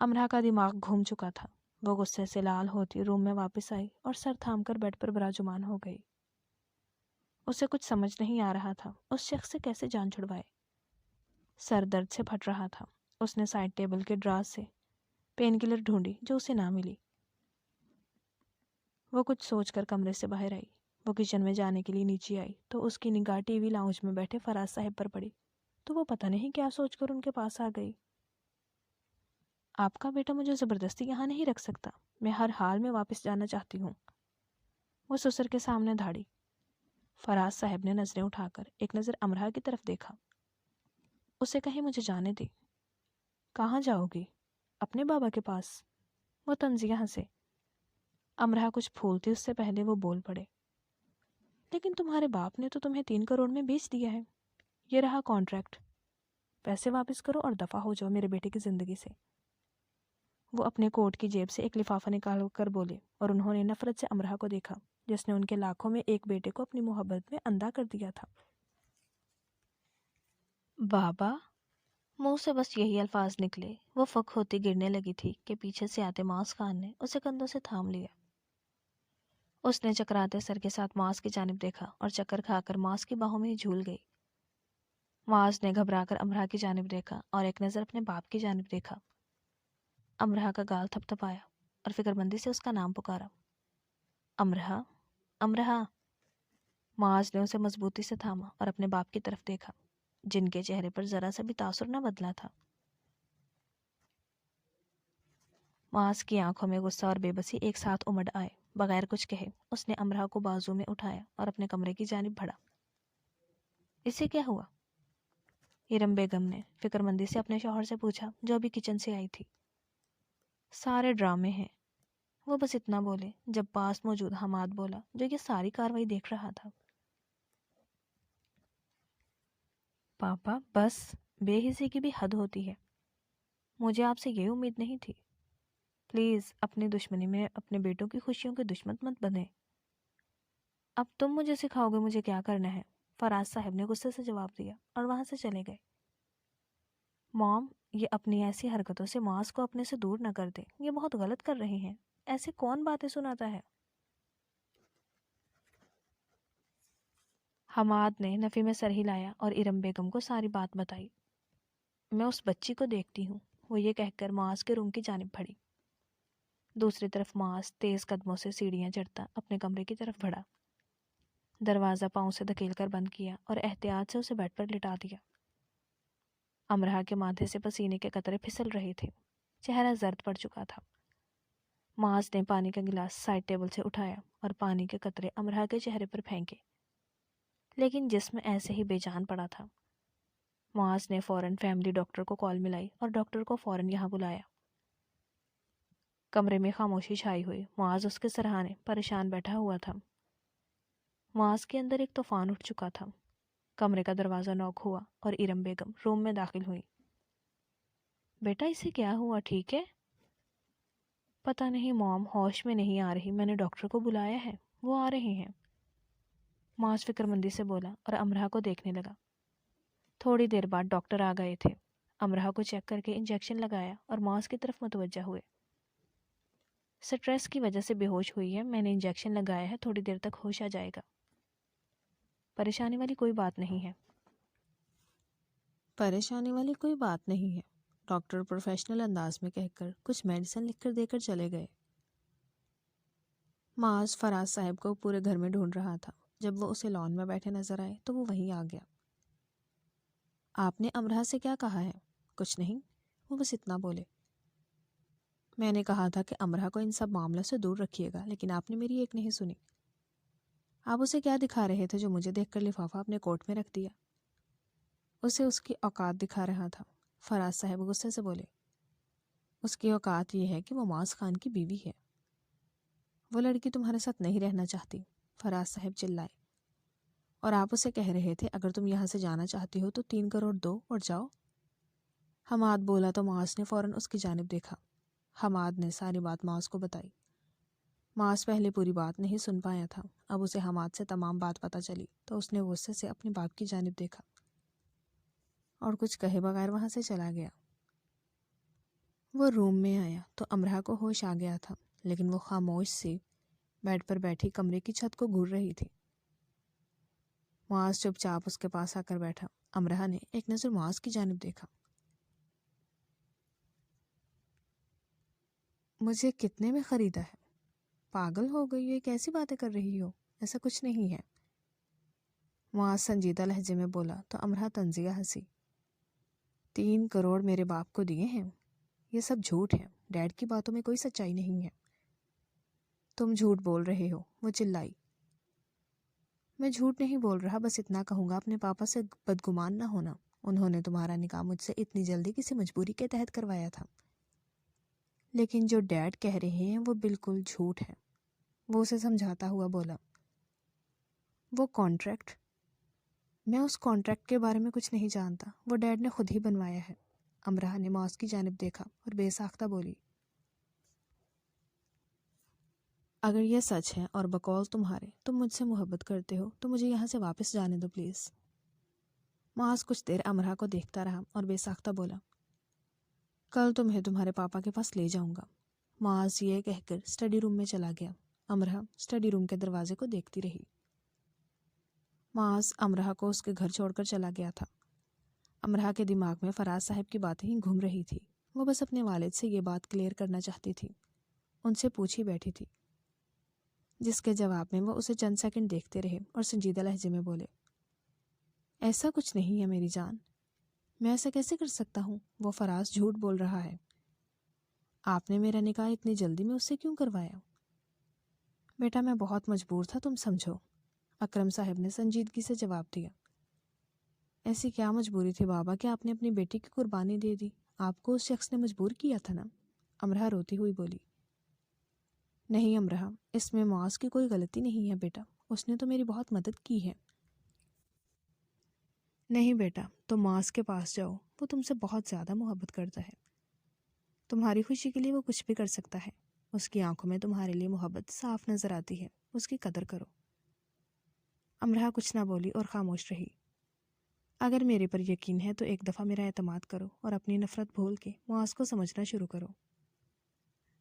[SPEAKER 1] امرہا کا دماغ گھوم چکا تھا۔ وہ غصے سے لال ہوتی روم میں واپس آئی اور سر تھام کر بیڈ پر براجمان ہو گئی۔ اسے کچھ سمجھ نہیں آ رہا تھا اس شخص سے کیسے جان چھڑوائے۔ سر درد سے پھٹ رہا تھا۔ اس نے سائڈ ٹیبل کے ڈراز سے پین کلر ڈھونڈی جو اسے نہ ملی۔ وہ کچھ سوچ کر کمرے سے باہر آئی۔ وہ کچن میں جانے کے لیے نیچے آئی تو اس کی نگاہ ٹی وی لاؤنج میں بیٹھے فراز صاحب پر پڑی تو وہ پتہ نہیں کیا سوچ کر ان کے پاس آ گئی۔ آپ کا بیٹا مجھے زبردستی یہاں نہیں رکھ سکتا، میں ہر حال میں واپس جانا چاہتی ہوں۔ وہ سسر کے سامنے دھاڑی۔ فراز صاحب نے نظریں اٹھا کر ایک نظر امرہا کی طرف دیکھا۔ اسے کہیں مجھے جانے دے۔ کہاں جاؤ گی؟ اپنے بابا کے پاس۔ وہ طنزیہ ہنسے۔ امرہا کچھ پھولتی اس سے پہلے وہ بول پڑے، لیکن تمہارے باپ نے تو تمہیں 3 کروڑ میں بیچ دیا ہے، یہ رہا کانٹریکٹ، پیسے واپس کرو اور دفع ہو جاؤ میرے بیٹے کی زندگی سے۔ وہ اپنے کوٹ کی جیب سے ایک لفافہ نکال کر بولے اور انہوں نے نفرت سے امرہا کو دیکھا جس نے ان کے لاکھوں میں ایک بیٹے کو اپنی محبت میں اندھا کر دیا تھا۔ بابا؟ منہ سے بس یہی الفاظ نکلے۔ وہ فک ہوتی گرنے لگی تھی کہ پیچھے سے آتے معاذ خان نے اسے کندھوں سے تھام لیا۔ اس نے چکراتے سر کے ساتھ معاذ کی جانب دیکھا اور چکر کھا کر معاذ کی باہوں میں ہی جھول گئی۔ معاذ نے گھبرا کر امرہا کی جانب دیکھا اور ایک نظر اپنے باپ کی جانب دیکھا۔ امرہا کا گال تھپ تھپایا اور فکر مندی سے اس کا نام پکارا، امرہا، امرہا۔ معاذ نے اسے مضبوطی سے تھاما اور اپنے باپ کی طرف دیکھا جن کے چہرے پر ذرا سا بھی تاثر نہ بدلا تھا۔ معاذ کی آنکھوں میں غصہ اور بے بسی ایک ساتھ امڑ آئے۔ بغیر کچھ کہے اس نے امرہا کو بازو میں اٹھایا اور اپنے کمرے کی جانب بڑھا۔ اسے کیا ہوا؟ ارم بیگم نے فکر مندی سے اپنے شوہر سے پوچھا جو ابھی کچن سے آئی تھی۔ سارے ڈرامے ہیں، وہ بس اتنا بولے جب پاس موجود حماد بولا جو یہ ساری کاروائی دیکھ رہا تھا۔ پاپا بس، بے حسی کی بھی حد ہوتی ہے، مجھے آپ سے یہ امید نہیں تھی، پلیز اپنی دشمنی میں اپنے بیٹوں کی خوشیوں کے دشمن مت بنے۔ اب تم مجھے سکھاؤ گے مجھے کیا کرنا ہے، فراز صاحب نے غصے سے جواب دیا اور وہاں سے چلے گئے۔ موم، یہ اپنی ایسی حرکتوں سے معاذ کو اپنے سے دور نہ کر دے، یہ بہت غلط کر رہے ہیں، ایسے کون باتیں سناتا ہے؟ حماد نے نفی میں سر ہلایا اور ارم بیگم کو ساری بات بتائی۔ میں اس بچی کو دیکھتی ہوں، وہ یہ کہہ کر معاذ کے روم کی جانب بڑھی۔ دوسری طرف معاذ تیز قدموں سے سیڑھیاں چڑھتا اپنے کمرے کی طرف بڑھا۔ دروازہ پاؤں سے دھکیل کر بند کیا اور احتیاط سے اسے بیڈ پر لٹا دیا۔ امرا کے ماتھے سے پسینے کے قطرے پھسل رہے تھے، چہرہ زرد پڑ چکا تھا۔ معاذ نے پانی کا گلاس سائڈ ٹیبل سے اٹھایا اور پانی کے قطرے امرا کے چہرے پر پھینکے، لیکن جسم ایسے ہی بے جان پڑا تھا۔ معاذ نے فوراً فیملی ڈاکٹر کو کال ملائی اور ڈاکٹر کو فوراً یہاں بلایا۔ کمرے میں خاموشی چھائی ہوئی۔ معاذ اس کے سرہانے پریشان بیٹھا ہوا تھا۔ معاذ کے اندر ایک طوفان اٹھ چکا تھا۔ کمرے کا دروازہ نوک ہوا اور ارم بیگم روم میں داخل ہوئی۔ بیٹا اسے کیا ہوا، ٹھیک ہے؟ پتہ نہیں موم، ہوش میں نہیں آ رہی، میں نے ڈاکٹر کو بلایا ہے، وہ آ رہے ہیں، معاذ فکر مندی سے بولا اور امرا کو دیکھنے لگا۔ تھوڑی دیر بعد ڈاکٹر آ گئے تھے۔ امرا کو چیک کر کے انجیکشن لگایا اور معاذ کی طرف متوجہ ہوئے۔ سٹریس کی وجہ سے بے ہوش ہوئی ہے، میں نے انجیکشن لگایا ہے، تھوڑی دیر تک ہوش آ جائے گا، پریشانی والی کوئی بات نہیں ہے۔
[SPEAKER 2] پریشانی والی کوئی بات نہیں ہے، ڈاکٹر پروفیشنل انداز میں کہہ کر کچھ میڈیسن لکھ کر دے کر چلے گئے۔ معاذ فراز صاحب کو پورے گھر میں ڈھونڈ رہا تھا۔ جب وہ اسے لان میں بیٹھے نظر آئے تو وہ وہیں آ گیا۔ آپ نے امرا سے کیا کہا ہے؟ کچھ نہیں، وہ بس اتنا بولے۔ میں نے کہا تھا کہ امرا کو ان سب معاملوں سے دور رکھیے گا، لیکن آپ نے میری ایک نہیں سنی۔ آپ اسے کیا دکھا رہے تھے جو مجھے دیکھ کر لفافہ اپنے کوٹ میں رکھ دیا؟ اسے اس کی اوقات دکھا رہا تھا، فراز صاحب غصے سے بولے۔ اس کی اوقات یہ ہے کہ وہ معاذ خان کی بیوی ہے۔ وہ لڑکی تمہارے ساتھ نہیں رہنا چاہتی، فراز صاحب چلائے۔ اور آپ اسے کہہ رہے تھے اگر تم یہاں سے جانا چاہتی ہو تو 3 کروڑ دو اور جاؤ۔ حماد بولا تو معاذ نے فوراً اس کی جانب دیکھا۔ حماد نے ساری بات معاذ کو بتائی۔ معاذ پہلے پوری بات نہیں سن پایا تھا، اب اسے حماد سے تمام بات پتہ چلی تو اس نے غصے سے اپنے باپ کی جانب دیکھا اور کچھ کہے بغیر وہاں سے چلا گیا۔ وہ روم میں آیا تو امرا کو ہوش آ گیا تھا، لیکن وہ خاموش سی بیڈ پر بیٹھی کمرے کی چھت کو گھور رہی تھی۔ معاذ چپ چاپ اس کے پاس آ کر بیٹھا۔ امرا نے ایک نظر معاذ کی جانب دیکھا۔ مجھے کتنے میں خریدا ہے؟ پاگل ہو گئی ہو، یہ کیسی باتیں کر رہی ہو؟ ایسا کچھ نہیں ہے، معاذ سنجیدہ لہجے میں بولا تو امرا تنزیہ ہنسی۔ 3 کروڑ میرے باپ کو دیے ہیں، یہ سب جھوٹ ہے، ڈیڈ کی باتوں میں کوئی سچائی نہیں ہے۔ تم جھوٹ بول رہے ہو، وہ چلائی۔ میں جھوٹ نہیں بول رہا، بس اتنا کہوں گا اپنے پاپا سے بدگمان نہ ہونا، انہوں نے تمہارا نکاح مجھ سے اتنی جلدی کسی مجبوری کے تحت کروایا تھا۔ لیکن جو ڈیڈ کہہ رہے ہیں وہ بالکل جھوٹ ہے، وہ اسے سمجھاتا ہوا بولا۔ وہ کانٹریکٹ، میں اس کانٹریکٹ کے بارے میں کچھ نہیں جانتا، وہ ڈیڈ نے خود ہی بنوایا ہے۔ امرا نے معاذ کی جانب دیکھا اور بے ساختہ بولی۔ اگر یہ سچ ہے اور بقول تمہارے تم مجھ سے محبت کرتے ہو تو مجھے یہاں سے واپس جانے دو پلیز۔ معاذ کچھ دیر امرا کو دیکھتا رہا اور بے ساختہ بولا، کل تمہیں تمہارے پاپا کے پاس لے جاؤں گا۔ معاذ یہ کہہ کر اسٹڈی روم میں چلا گیا۔ امرا اسٹڈی روم کے دروازے کو دیکھتی رہی۔ معاذ امرا کو اس کے گھر چھوڑ کر چلا گیا تھا۔ امرا کے دماغ میں فراز صاحب کی باتیں ہی گھوم رہی تھی۔ وہ بس اپنے والد سے یہ بات کلیئر کرنا چاہتی تھی، ان سے پوچھی بیٹھی تھی، جس کے جواب میں وہ اسے چند سیکنڈ دیکھتے رہے اور سنجیدہ لہجے میں بولے، ایسا کچھ نہیں ہے میری جان، میں ایسا کیسے کر سکتا ہوں، وہ فراز جھوٹ بول رہا ہے۔ آپ نے میرا نکاح اتنی جلدی میں اس سے کیوں کروایا؟ بیٹا میں بہت مجبور تھا، تم سمجھو، اکرم صاحب نے سنجیدگی سے جواب دیا۔ ایسی کیا مجبوری تھی بابا کہ آپ نے اپنی بیٹی کی قربانی دے دی؟ آپ کو اس شخص نے مجبور کیا تھا نا، امرا روتی ہوئی بولی۔ نہیں امرا، اس میں معاذ کی کوئی غلطی نہیں ہے بیٹا، اس نے تو میری بہت مدد کی ہے۔ نہیں بیٹا، تم معاذ کے پاس جاؤ، وہ تم سے بہت زیادہ محبت کرتا ہے، تمہاری خوشی کے لیے وہ کچھ بھی کر سکتا ہے، اس کی آنکھوں میں تمہارے لیے محبت صاف نظر آتی ہے، اس کی قدر کرو۔ امرا کچھ نہ بولی اور خاموش رہی۔ اگر میرے پر یقین ہے تو ایک دفعہ میرا اعتماد کرو اور اپنی نفرت بھول کے معاذ کو سمجھنا شروع کرو۔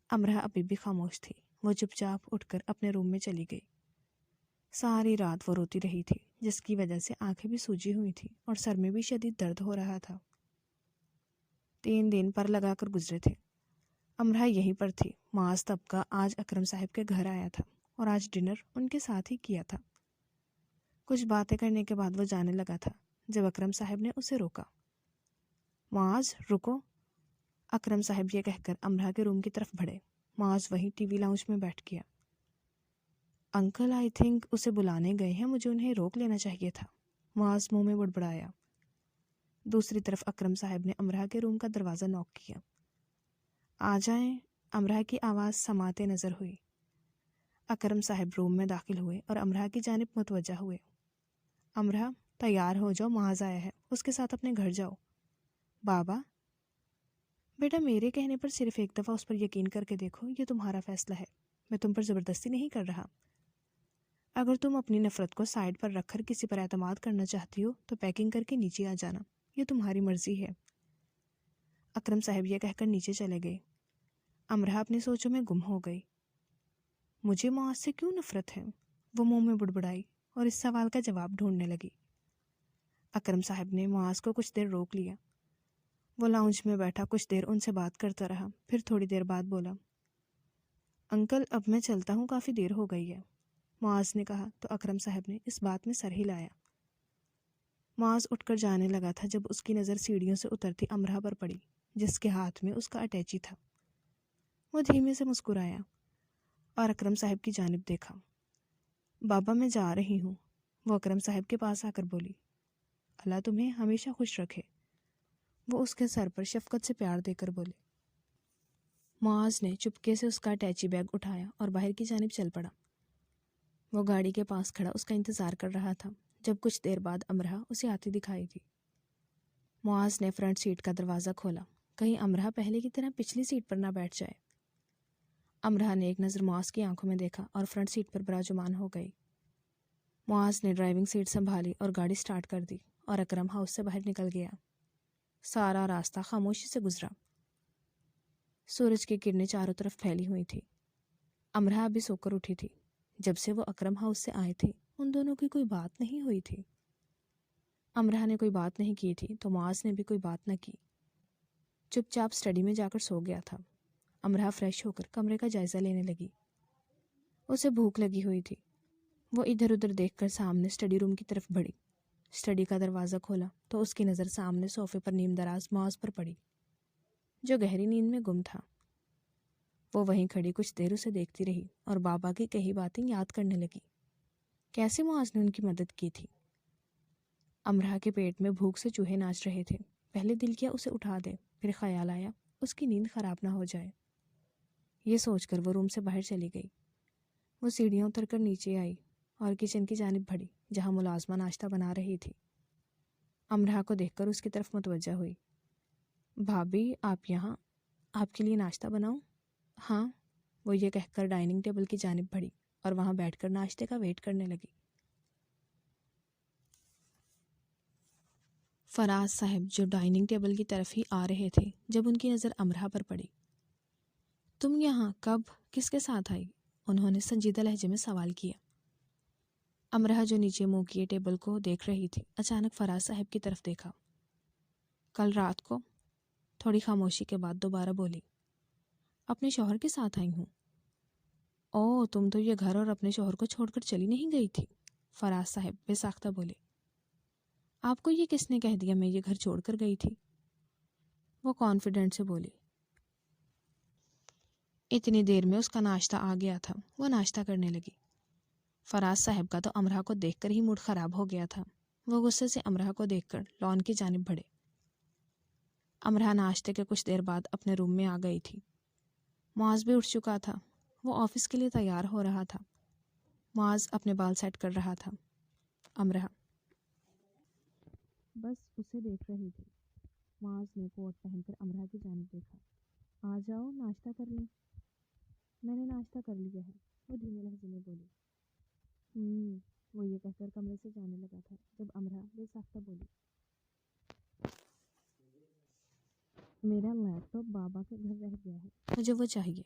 [SPEAKER 2] امرا ابھی بھی خاموش تھی، وہ چپ چاپ اٹھ کر اپنے روم میں چلی گئی۔ ساری رات وہ روتی رہی تھی، جس کی وجہ سے آنکھیں بھی سوجی ہوئی تھی اور سر میں بھی شدید درد ہو رہا تھا۔ 3 دن پر لگا کر گزرے تھے۔ امرا یہیں پر تھی۔ معاذ طبقہ آج اکرم صاحب کے گھر آیا تھا اور آج ڈنر ان کے ساتھ ہی کیا تھا۔ کچھ باتیں کرنے کے بعد وہ جانے لگا تھا جب اکرم صاحب نے اسے روکا۔ معاذ رکو، اکرم صاحب یہ کہہ کر امرا کے روم کی طرف بڑھے۔ معاذ وہیں ٹی وی لاؤنج میں بیٹھ گیا۔ انکل آئی تھنک اسے بلانے گئے ہیں، مجھے انہیں روک لینا چاہیے تھا، معاذ منہ میں بڑبڑایا۔ دوسری طرف اکرم صاحب نے امرا کے روم کا دروازہ نوک کیا۔ آ جائیں، امرا کی آواز سماتے نظر ہوئی۔ اکرم صاحب روم میں داخل ہوئے اور امرا کی جانب متوجہ ہوئے۔ امرا، تیار ہو جاؤ، معاذ آیا ہے، اس کے ساتھ اپنے گھر جاؤ۔ بابا، بیٹا میرے کہنے پر صرف ایک دفعہ اس پر یقین کر کے دیکھو، یہ تمہارا فیصلہ ہے، میں تم پر زبردستی نہیں کر رہا۔ اگر تم اپنی نفرت کو سائڈ پر رکھ کر کسی پر اعتماد کرنا چاہتی ہو تو پیکنگ کر کے نیچے آ جانا، یہ تمہاری مرضی ہے۔ اکرم صاحب یہ کہہ کر نیچے چلے گئے۔ امرا اپنی سوچوں میں گم ہو گئی۔ مجھے معاذ سے کیوں نفرت ہے؟ وہ منہ میں بڑبڑائی اور اس سوال کا جواب ڈھونڈنے لگی۔ اکرم صاحب نے معاذ کو کچھ دیر روک لیا۔ وہ لاؤنج میں بیٹھا کچھ دیر ان سے بات کرتا رہا، پھر تھوڑی دیر بعد بولا، انکل اب میں چلتا ہوں، کافی دیر ہو گئی ہے۔ معاذ نے کہا تو اکرم صاحب نے اس بات میں سر ہلایا۔ معاذ اٹھ کر جانے لگا تھا جب اس کی نظر سیڑھیوں سے اترتی امرا پر پڑی جس کے ہاتھ میں اس کا اٹیچی تھا۔ وہ دھیمے سے مسکرایا اور اکرم صاحب کی جانب دیکھا۔ بابا میں جا رہی ہوں، وہ اکرم صاحب کے پاس آ کر بولی۔ اللہ تمہیں ہمیشہ خوش رکھے، وہ اس کے سر پر شفقت سے پیار دے کر بولے۔ معاذ نے چپکے سے اس کا اٹیچی بیگ اٹھایا اور باہر کی جانب چل پڑا۔ وہ گاڑی کے پاس کھڑا اس کا انتظار کر رہا تھا جب کچھ دیر بعد امرا اسے آتی دکھائی دی۔ معاذ نے فرنٹ سیٹ کا دروازہ کھولا، کہیں امرا پہلے کی طرح پچھلی سیٹ پر نہ بیٹھ جائے۔ امرا نے ایک نظر معاذ کی آنکھوں میں دیکھا اور فرنٹ سیٹ پر براجمان ہو گئی۔ معاذ نے ڈرائیونگ سیٹ سنبھالی اور گاڑی سٹارٹ کر دی اور اکرم ہاؤس سے باہر نکل گیا۔ سارا راستہ خاموشی سے گزرا۔ سورج کی کرنیں چاروں طرف پھیلی ہوئی تھی۔ امرا ابھی سو کر اٹھی تھی۔ جب سے وہ اکرم ہاؤس سے آئے تھے ان دونوں کی کوئی بات نہیں ہوئی تھی۔ امرا نے کوئی بات نہیں کی تھی تو معاذ نے بھی کوئی بات نہ کی۔ چپ چاپ اسٹڈی میں جا کر سو گیا تھا۔ امرا فریش ہو کر کمرے کا جائزہ لینے لگی۔ اسے بھوک لگی ہوئی تھی۔ وہ ادھر ادھر دیکھ کر سامنے اسٹڈی روم کی طرف بڑھی۔ اسٹڈی کا دروازہ کھولا تو اس کی نظر سامنے صوفے پر نیم دراز معاذ پر پڑی جو گہری نیند میں گم تھا۔ وہ وہیں کھڑی کچھ دیر اسے دیکھتی رہی اور بابا کی کئی باتیں یاد کرنے لگی، کیسے معاذ نے ان کی مدد کی تھی۔ امرا کے پیٹ میں بھوک سے چوہے ناچ رہے تھے۔ پہلے دل کیا اسے اٹھا دے، پھر خیال آیا اس کی نیند خراب نہ ہو جائے۔ یہ سوچ کر وہ روم سے باہر چلی گئی۔ وہ سیڑھیاں اتر کر نیچے آئی اور کچن کی جانب بڑھی جہاں ملازمہ ناشتہ بنا رہی تھی۔ امرا کو دیکھ کر اس کی طرف متوجہ ہوئی۔ بھابھی آپ یہاں، آپ کے لیے ناشتہ بناؤں؟ ہاں، وہ یہ کہہ کر ڈائننگ ٹیبل کی جانب بڑھی اور وہاں بیٹھ کر ناشتے کا ویٹ کرنے لگی۔ فراز صاحب جو ڈائننگ ٹیبل کی طرف ہی آ رہے تھے جب ان کی نظر امرا پر پڑی۔ تم یہاں کب، کس کے ساتھ آئی؟ انہوں نے سنجیدہ لہجے میں سوال کیا۔ امرا جو نیچے منہ کیے ٹیبل کو دیکھ رہی تھی اچانک فراز صاحب کی طرف دیکھا۔ کل رات کو، تھوڑی خاموشی کے بعد دوبارہ بولی۔ اپنے شوہر کے ساتھ آئی ہوں۔ او، تم تو یہ گھر اور اپنے شوہر کو چھوڑ کر چلی نہیں گئی تھی، فراز صاحب بے ساختہ بولے۔ آپ کو یہ کس نے کہہ دیا میں یہ گھر چھوڑ کر گئی تھی؟ وہ کانفیڈنٹ سے بولی۔ اتنی دیر میں اس کا ناشتہ آ گیا تھا، وہ ناشتہ کرنے لگی۔ فراز صاحب کا تو امرا کو دیکھ کر ہی موڈ خراب ہو گیا تھا۔ وہ غصے سے امرا کو دیکھ کر لان کی جانب بڑھے۔ امرا ناشتے کے کچھ دیر بعد اپنے روم میں آ گئی تھی۔ معاذ بھی اٹھ چکا تھا، وہ آفس کے لیے تیار ہو رہا تھا۔ معاذ اپنے بال سیٹ کر رہا تھا۔ امرا بس اسے دیکھ رہی تھی۔ معاذ نے کوٹ پہن کر امرا کی جانب دیکھا۔ آ جاؤ، ناشتہ کر لیں۔ میں نے ناشتہ کر لیا ہے، وہ دھیمے لہجے میں بولی۔ وہ یہ کہہ کر کمرے سے جانے لگا تھا جب امرا بے ساختہ بولی۔ میرا لیپ ٹاپ بابا کے گھر رہ گیا ہے، مجھے وہ چاہیے۔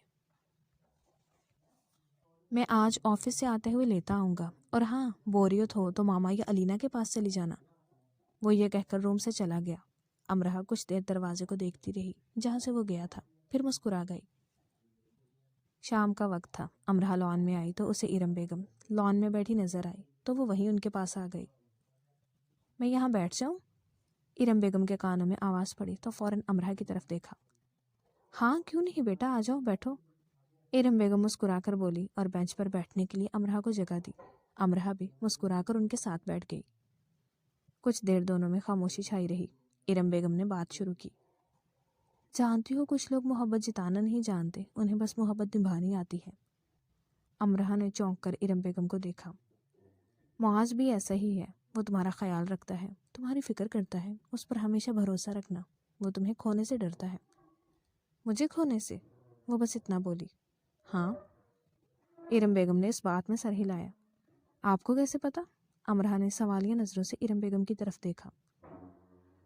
[SPEAKER 2] میں آج آفس سے آتے ہوئے لیتا آؤں گا، اور ہاں، بوریت ہو تو ماما یا علینا کے پاس چلی جانا۔ وہ یہ کہہ کر روم سے چلا گیا۔ امرا کچھ دیر دروازے کو دیکھتی رہی جہاں سے وہ گیا تھا، پھر مسکرا گئی۔ شام کا وقت تھا۔ امرا لان میں آئی تو اسے ارم بیگم لان میں بیٹھی نظر آئی۔ تو وہ وہیں ان کے پاس آ گئی۔ میں یہاں بیٹھ جاؤں؟ ارم بیگم کے کانوں میں آواز پڑی تو فوراً امرہ کی طرف دیکھا۔ ہاں کیوں نہیں بیٹا، آ جاؤ بیٹھو، ارم بیگم مسکرا کر بولی اور بینچ پر بیٹھنے کے لیے امرہ کو جگہ دی۔ امرہ بھی مسکرا کر ان کے ساتھ بیٹھ گئی۔ کچھ دیر دونوں میں خاموشی چھائی رہی۔ ارم بیگم نے بات شروع کی۔ جانتی ہو کچھ لوگ محبت جتانا نہیں جانتے، انہیں بس محبت نبھانی آتی ہے۔ امرہ نے چونک کر ارم بیگم کو دیکھا۔ معاذ بھی ایسا ہی ہے، وہ تمہارا خیال رکھتا ہے، تمہاری فکر کرتا ہے، اس پر ہمیشہ بھروسہ رکھنا، وہ تمہیں کھونے سے ڈرتا ہے۔ مجھے کھونے سے؟ وہ بس اتنا بولی۔ ہاں، ارم بیگم نے اس بات میں سر ہلایا۔ آپ کو کیسے پتا؟ امرہ نے سوالیہ نظروں سے ارم بیگم کی طرف دیکھا۔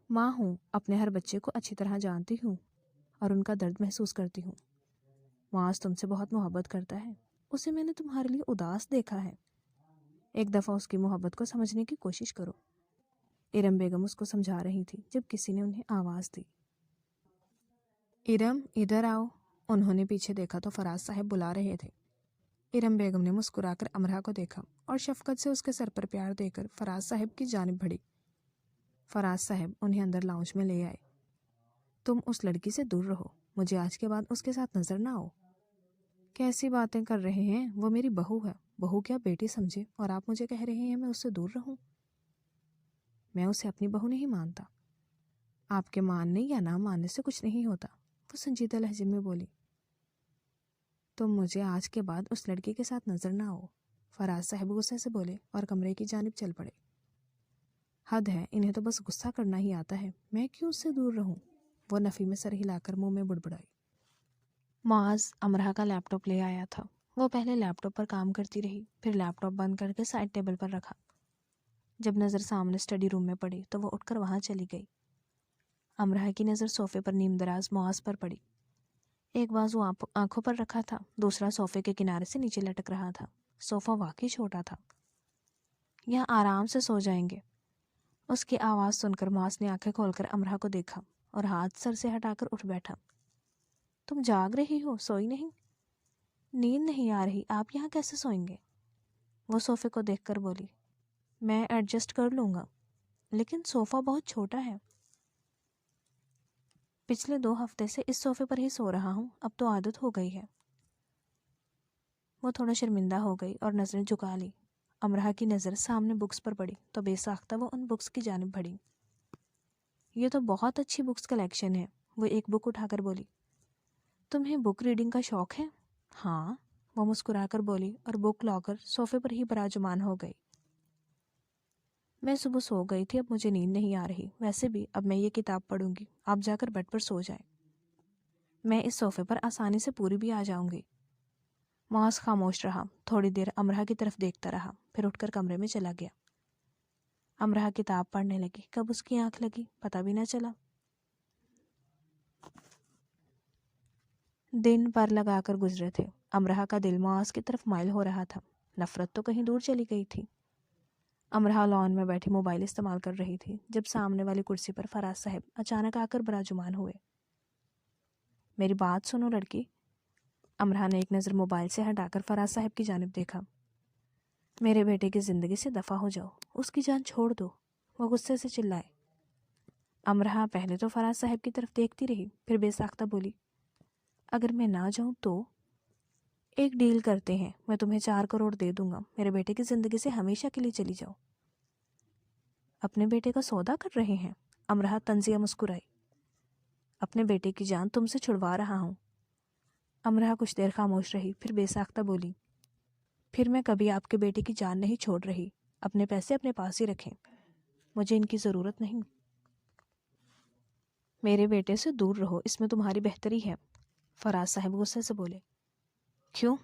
[SPEAKER 2] ماں ہوں، اپنے ہر بچے کو اچھی طرح جانتی ہوں اور ان کا درد محسوس کرتی ہوں۔ معاذ تم سے بہت محبت کرتا ہے، اسے میں نے تمہارے لیے اداس دیکھا ہے، ایک دفعہ اس کی محبت کو سمجھنے کی کوشش کرو۔ ارم بیگم اس کو سمجھا رہی تھی جب کسی نے انہیں آواز دی۔ ارم ادھر آؤ۔ انہوں نے پیچھے دیکھا تو فراز صاحب بلا رہے تھے۔ ارم بیگم نے مسکرا کر امرہ کو دیکھا اور شفقت سے اس کے سر پر پیار دے کر فراز صاحب کی جانب بڑھی۔ فراز صاحب انہیں اندر لاؤنج میں لے آئے۔ تم اس لڑکی سے دور رہو، مجھے آج کے بعد اس کے ساتھ نظر نہ آؤ۔ کیسی باتیں کر رہے ہیں، وہ میری بہو ہے، بہو کیا بیٹی سمجھے، اور آپ مجھے کہہ رہے ہیں میں اس سے دور رہوں؟ میں اسے اپنی بہو نہیں مانتا۔ آپ کے ماننے یا نہ ماننے سے کچھ نہیں ہوتا، وہ سنجیدہ لہجے میں بولی۔ تم مجھے آج کے بعد اس لڑکی کے ساتھ نظر نہ آؤ، فراز صاحب غصے سے بولے اور کمرے کی جانب چل پڑے۔ حد ہے، انہیں تو بس غصہ کرنا ہی آتا ہے، میں کیوں اس سے دور رہوں؟ وہ نفی میں سر ہلا کر منہ میں بڑبڑائی۔ معاذ امرہ کا لیپ ٹاپ لے آیا تھا۔ وہ پہلے لیپ ٹاپ پر کام کرتی رہی، پھر لیپ ٹاپ بند کر کے سائڈ ٹیبل پر رکھا۔ جب نظر سامنے اسٹڈی روم میں پڑی تو وہ اٹھ کر وہاں چلی گئی۔ امرہ کی نظر صوفے پر نیم دراز معاذ پر پڑی۔ ایک بازو آنکھوں پر رکھا تھا، دوسرا صوفے کے کنارے سے نیچے لٹک رہا تھا۔ صوفہ واقعی چھوٹا تھا۔ یہاں آرام سے سو جائیں گے۔ اس کی آواز سن کر معاذ نے آنکھیں کھول کر امرہ کو دیکھا اور ہاتھ سر سے ہٹا کر اٹھ بیٹھا۔ تم جاگ رہی ہو، سوئی نہیں؟ نیند نہیں آ رہی، آپ یہاں کیسے سوئیں گے؟ وہ صوفے کو دیکھ کر بولی۔ میں ایڈجسٹ کر لوں گا، لیکن صوفہ بہت چھوٹا ہے۔ پچھلے 2 ہفتے سے اس صوفے پر ہی سو رہا ہوں، اب تو عادت ہو گئی ہے۔ وہ تھوڑا شرمندہ ہو گئی اور نظریں جھکا لی۔ امرہ کی نظر سامنے بکس پر پڑی تو بے ساختہ وہ ان بکس کی جانب بڑھی۔ یہ تو بہت اچھی بکس کلیکشن ہے، وہ ایک بک اٹھا کر بولی۔ تمہیں بک ریڈنگ کا شوق ہے؟ ہاں، وہ مسکرا کر بولی اور بک لا کر صوفے پر ہی براجمان ہو گئی۔ میں صبح سو گئی تھی، اب مجھے نیند نہیں آ رہی، ویسے بھی اب میں یہ کتاب پڑھوں گی، آپ جا کر بیڈ پر سو جائیں، میں اس صوفے پر آسانی سے پوری بھی آ جاؤں گی۔ معاذ خاموش رہا، تھوڑی دیر امرہ کی طرف دیکھتا رہا، پھر اٹھ کر کمرے میں چلا گیا۔ امرہ کتاب پڑھنے لگی، کب اس کی آنکھ لگی پتہ بھی نہ چلا۔ دن پر لگا کر گزرے تھے۔ امرہ کا دل معاذ کی طرف مائل ہو رہا تھا، نفرت تو کہیں دور چلی گئی تھی۔ امرہ لان میں بیٹھی موبائل استعمال کر رہی تھی جب سامنے والی کرسی پر فراز صاحب اچانک آ کر براجمان ہوئے۔ میری بات سنو لڑکی۔ امرہ نے ایک نظر موبائل سے ہٹا کر فراز صاحب کی جانب دیکھا۔ میرے بیٹے کی زندگی سے دفع ہو جاؤ، اس کی جان چھوڑ دو، وہ غصے سے چلائے۔ امرہ پہلے تو فراز صاحب کی طرف دیکھتی رہی، پھر بے ساختہ بولی، اگر میں نہ جاؤں تو؟ ایک ڈیل کرتے ہیں، میں تمہیں 4 کروڑ دے دوں گا، میرے بیٹے کی زندگی سے ہمیشہ کے لیے چلی جاؤ۔ اپنے بیٹے کا سودا کر رہے ہیں؟ امرہ طنزیہ مسکرائی۔ اپنے بیٹے کی جان تم سے چھڑوا رہا ہوں۔ امرہ کچھ دیر خاموش رہی، پھر بے ساختہ بولی، پھر میں کبھی آپ کے بیٹے کی جان نہیں چھوڑ رہی، اپنے پیسے اپنے پاس ہی رکھیں، مجھے ان کی ضرورت نہیں۔ میرے بیٹے سے دور رہو، اس میں تمہاری بہتری ہے، فراز صاحب غصے سے بولے۔ کیوں؟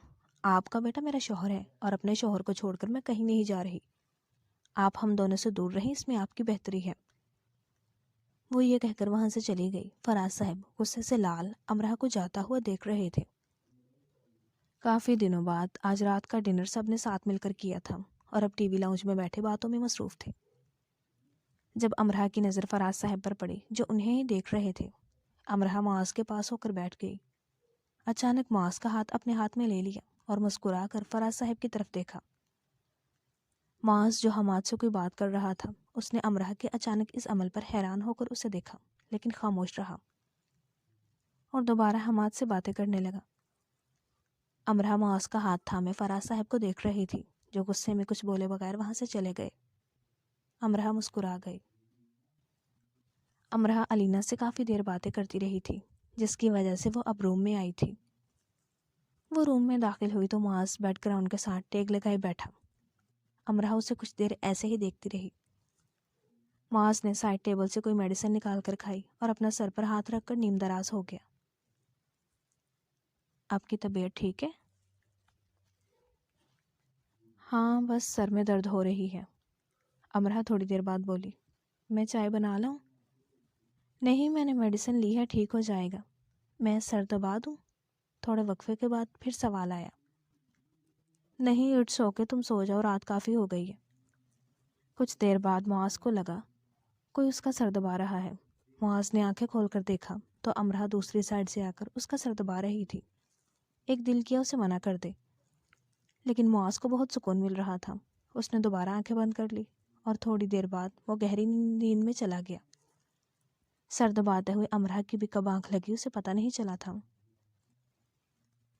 [SPEAKER 2] آپ کا بیٹا میرا شوہر ہے اور اپنے شوہر کو چھوڑ کر میں کہیں نہیں جا رہی، آپ ہم دونوں سے دور رہیں، اس میں آپ کی بہتری ہے۔ وہ یہ کہہ کر وہاں سے چلی گئی۔ فراز صاحب غصے سے لال امرہ کو جاتا ہوا دیکھ رہے تھے۔ کافی دنوں بعد آج رات کا ڈنر سب نے ساتھ مل کر کیا تھا اور اب ٹی وی لاؤنج میں بیٹھے باتوں میں مصروف تھے۔ جب امرہ کی نظر فراز صاحب پر پڑی جو انہیں ہی دیکھ رہے تھے، امرہ معاذ کے پاس ہو کر بیٹھ گئی۔ اچانک معاذ کا ہاتھ اپنے ہاتھ میں لے لیا اور مسکرا کر فراز صاحب کی طرف دیکھا۔
[SPEAKER 1] معاذ جو حماد سے کوئی بات کر رہا تھا، اس نے امرہ کے اچانک اس عمل پر حیران ہو کر اسے دیکھا، لیکن خاموش رہا اور دوبارہ حماد سے باتیں کرنے لگا۔ امرہ معاذ کا ہاتھ تھامے فراز صاحب کو دیکھ رہی تھی، جو غصے میں کچھ بولے بغیر وہاں سے چلے گئے۔ امرہ مسکرا گئی۔ امرہ علینا سے کافی دیر باتیں کرتی رہی تھی، جس کی وجہ سے وہ اب روم میں آئی تھی۔ وہ روم میں داخل ہوئی تو معاذ بیڈ گراؤنڈ کے ساتھ ٹیک لگائے بیٹھا۔ امرہ اسے کچھ دیر ایسے ہی دیکھتی رہی۔ معاذ نے سائڈ ٹیبل سے کوئی میڈیسن نکال کر کھائی اور اپنا سر پر ہاتھ رکھ کر نیم دراز ہو گیا۔ آپ کی طبیعت ٹھیک ہے؟ ہاں، بس سر میں درد ہو رہی ہے، امرہ تھوڑی دیر بعد بولی۔ میں چائے بنا لاؤں؟ نہیں، میں نے میڈیسن لی ہے، ٹھیک ہو جائے گا۔ میں سر دبا دوں؟ تھوڑے وقفے کے بعد پھر سوال آیا۔ نہیں، اٹس اوکے، تم سو جاؤ، رات کافی ہو گئی ہے۔ کچھ دیر بعد معاذ کو لگا کوئی اس کا سر دبا رہا ہے۔ معاذ نے آنکھیں کھول کر دیکھا تو امرہ دوسری سائڈ سے آ کر اس کا سر دبا رہی تھی۔ ایک دل کیا اسے منع کر دے، لیکن معاذ کو بہت سکون مل رہا تھا۔ اس نے دوبارہ آنکھیں بند کر لی اور تھوڑی دیر بعد وہ گہری نیند میں چلا گیا۔ سر دباتے ہوئے امرہ کی بھی کب آنکھ لگی اسے پتہ نہیں چلا تھا۔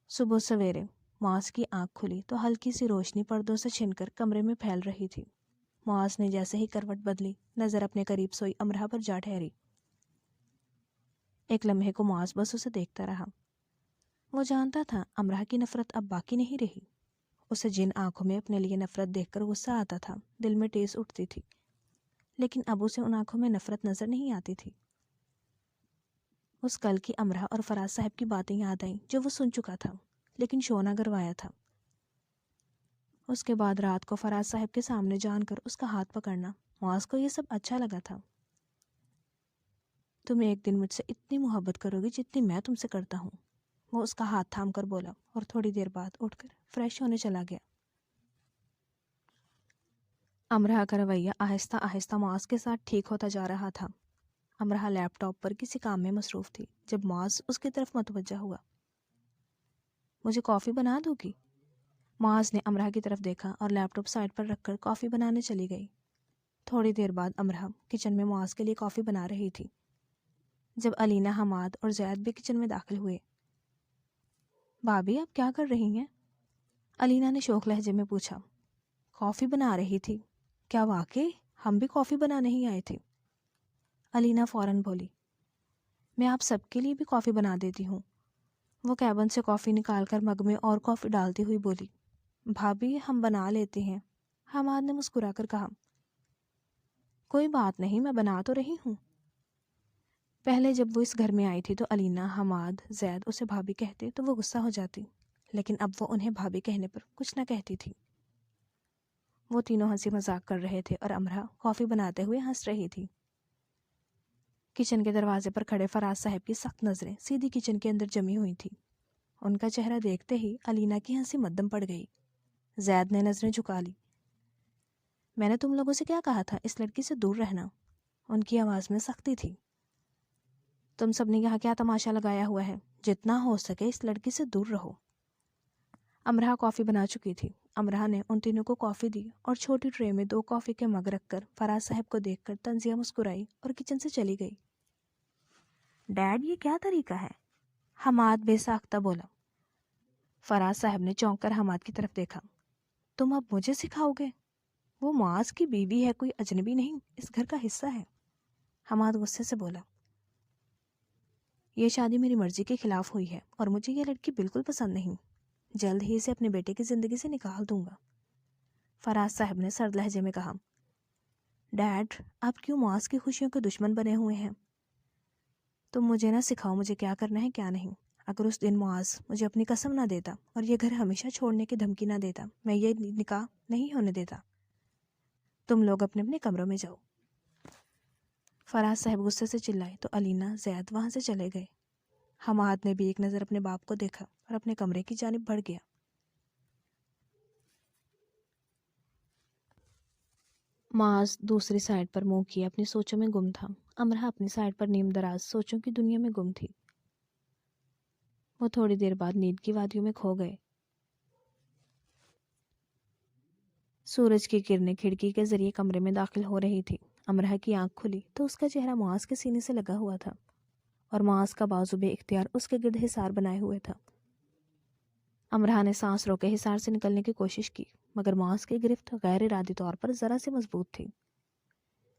[SPEAKER 1] صبح سویرے معاذ کی آنکھ کھلی تو ہلکی سی روشنی پردوں سے چھن کر کمرے میں پھیل رہی تھی۔ معاذ نے جیسے ہی کروٹ بدلی، نظر اپنے قریب سوئی امرہ پر جا ٹھہری۔ ایک لمحے کو معاذ بس اسے دیکھتا رہا۔ وہ جانتا تھا امرہ کی نفرت اب باقی نہیں رہی۔ اسے جن آنکھوں میں اپنے لیے نفرت دیکھ کر غصہ آتا تھا، دل میں ٹیس اٹھتی تھی، لیکن اب اسے ان آنکھوں میں نفرت نظر نہیں آتی تھی۔ اس کل کی امرہ اور فراز صاحب کی باتیں یاد آئیں جو وہ سن چکا تھا، لیکن شو نہ کروایا تھا۔ اس کے بعد رات کو فراز صاحب کے سامنے جان کر اس کا ہاتھ پکڑنا، معاذ کو یہ سب اچھا لگا تھا۔ تم ایک دن مجھ سے اتنی محبت کرو گی جتنی میں تم سے کرتا ہوں، وہ اس کا ہاتھ تھام کر بولا اور تھوڑی دیر بعد اٹھ کر فریش ہونے چلا گیا۔ امرہ کا رویہ آہستہ آہستہ معاذ کے ساتھ ٹھیک ہوتا جا رہا تھا۔ امرہ لیپ ٹاپ پر کسی کام میں مصروف تھی جب معاذ اس کی طرف متوجہ ہوا۔ مجھے کافی بنا دو گی؟ معاذ نے امرہ کی طرف دیکھا اور لیپ ٹاپ سائڈ پر رکھ کر کافی بنانے چلی گئی۔ تھوڑی دیر بعد امرہ کچن میں معاذ کے لیے کافی بنا رہی تھی جب علینا، حماد اور زید بھی کچن میں داخل ہوئے۔ بھابھی، آپ کیا کر رہی ہیں؟ علینا نے شوق لہجے میں پوچھا۔ کافی بنا رہی تھی؟ کیا واقعی؟ ہم بھی کافی بنانے ہی آئے تھے۔ علینا فوراً بولی۔ میں آپ سب کے لیے بھی کافی بنا دیتی ہوں۔ وہ کیبن سے کافی نکال کر مگ میں اور کافی ڈالتی ہوئی بولی۔ بھابھی، ہم بنا لیتے ہیں، حماد نے مسکرا کر کہا۔ کوئی بات نہیں، میں بنا تو رہی ہوں۔ پہلے جب وہ اس گھر میں آئی تھی تو علینا، حماد، زید اسے بھابھی کہتے تو وہ غصہ ہو جاتی، لیکن اب وہ انہیں بھابھی کہنے پر کچھ نہ کہتی تھی۔ وہ تینوں ہنسی مذاق کر رہے تھے اور امرہ کافی بناتے ہوئے ہنس رہی تھی۔ کچن کے دروازے پر کھڑے فراز صاحب کی سخت نظریں سیدھی کچن کے اندر جمی ہوئی تھی۔ ان کا چہرہ دیکھتے ہی علینا کی ہنسی مدھم پڑ گئی۔ زید نے نظریں جھکا لی۔ میں نے تم لوگوں سے کیا کہا تھا اس لڑکی سے دور رہنا؟ ان کی آواز میں سختی تھی۔ تم سب نے یہاں کیا تماشا لگایا ہوا ہے؟ جتنا ہو سکے اس لڑکی سے دور رہو۔ امرہ کافی بنا چکی تھی۔ امرہ نے ان تینوں کو کافی دی اور چھوٹی ٹرے میں 2 کافی کے مگ رکھ کر فراز صاحب کو دیکھ کر طنزیہ مسکرائی اور کچن سے چلی گئی۔ ڈیڈ، یہ کیا طریقہ ہے؟ حماد بے ساختہ بولا۔ فراز صاحب نے چونک کر حماد کی طرف دیکھا۔ تم اب مجھے سکھاؤ گے؟ وہ معاذ کی بیوی ہے، کوئی اجنبی نہیں، اس گھر کا حصہ ہے۔ حماد غصے سے بولا۔ یہ شادی میری مرضی کے خلاف ہوئی ہے اور مجھے یہ لڑکی بالکل پسند نہیں۔ جلد ہی اسے اپنے بیٹے کی زندگی سے نکال دوں گا، فراز صاحب نے سرد لہجے میں کہا۔ ڈیڈ، آپ کیوں معاذ کی خوشیوں کے دشمن بنے ہوئے ہیں؟ تم مجھے نہ سکھاؤ مجھے کیا کرنا ہے کیا نہیں۔ اگر اس دن معاذ مجھے اپنی قسم نہ دیتا اور یہ گھر ہمیشہ چھوڑنے کی دھمکی نہ دیتا، میں یہ نکاح نہیں ہونے دیتا۔ تم لوگ اپنے اپنے کمروں میں جاؤ۔ فراز صاحب غصے سے چلائے تو علینا، زید وہاں سے چلے گئے۔ حماد نے بھی ایک نظر اپنے باپ کو دیکھا اور اپنے کمرے کی جانب بڑھ گیا۔ معاذ دوسری سائڈ پر منہ کیے اپنی سوچوں میں گم تھا۔ امرہ اپنی سائڈ پر نیم دراز سوچوں کی دنیا میں گم تھی۔ وہ تھوڑی دیر بعد نیند کی وادیوں میں کھو گئے۔ سورج کی کرنیں کھڑکی کے ذریعے کمرے میں داخل ہو رہی تھی۔ امرہ کی آنکھ کھلی تو اس کا چہرہ معاذ کے سینے سے لگا ہوا تھا اور معاذ کا بازو بے اختیار اس کے گرد حصار بنائے ہوئے تھا۔ امرہ نے سانس روکے حصار سے نکلنے کی کوشش کی، مگر معاذ کی گرفت غیر ارادی طور پر ذرا سی مضبوط تھی۔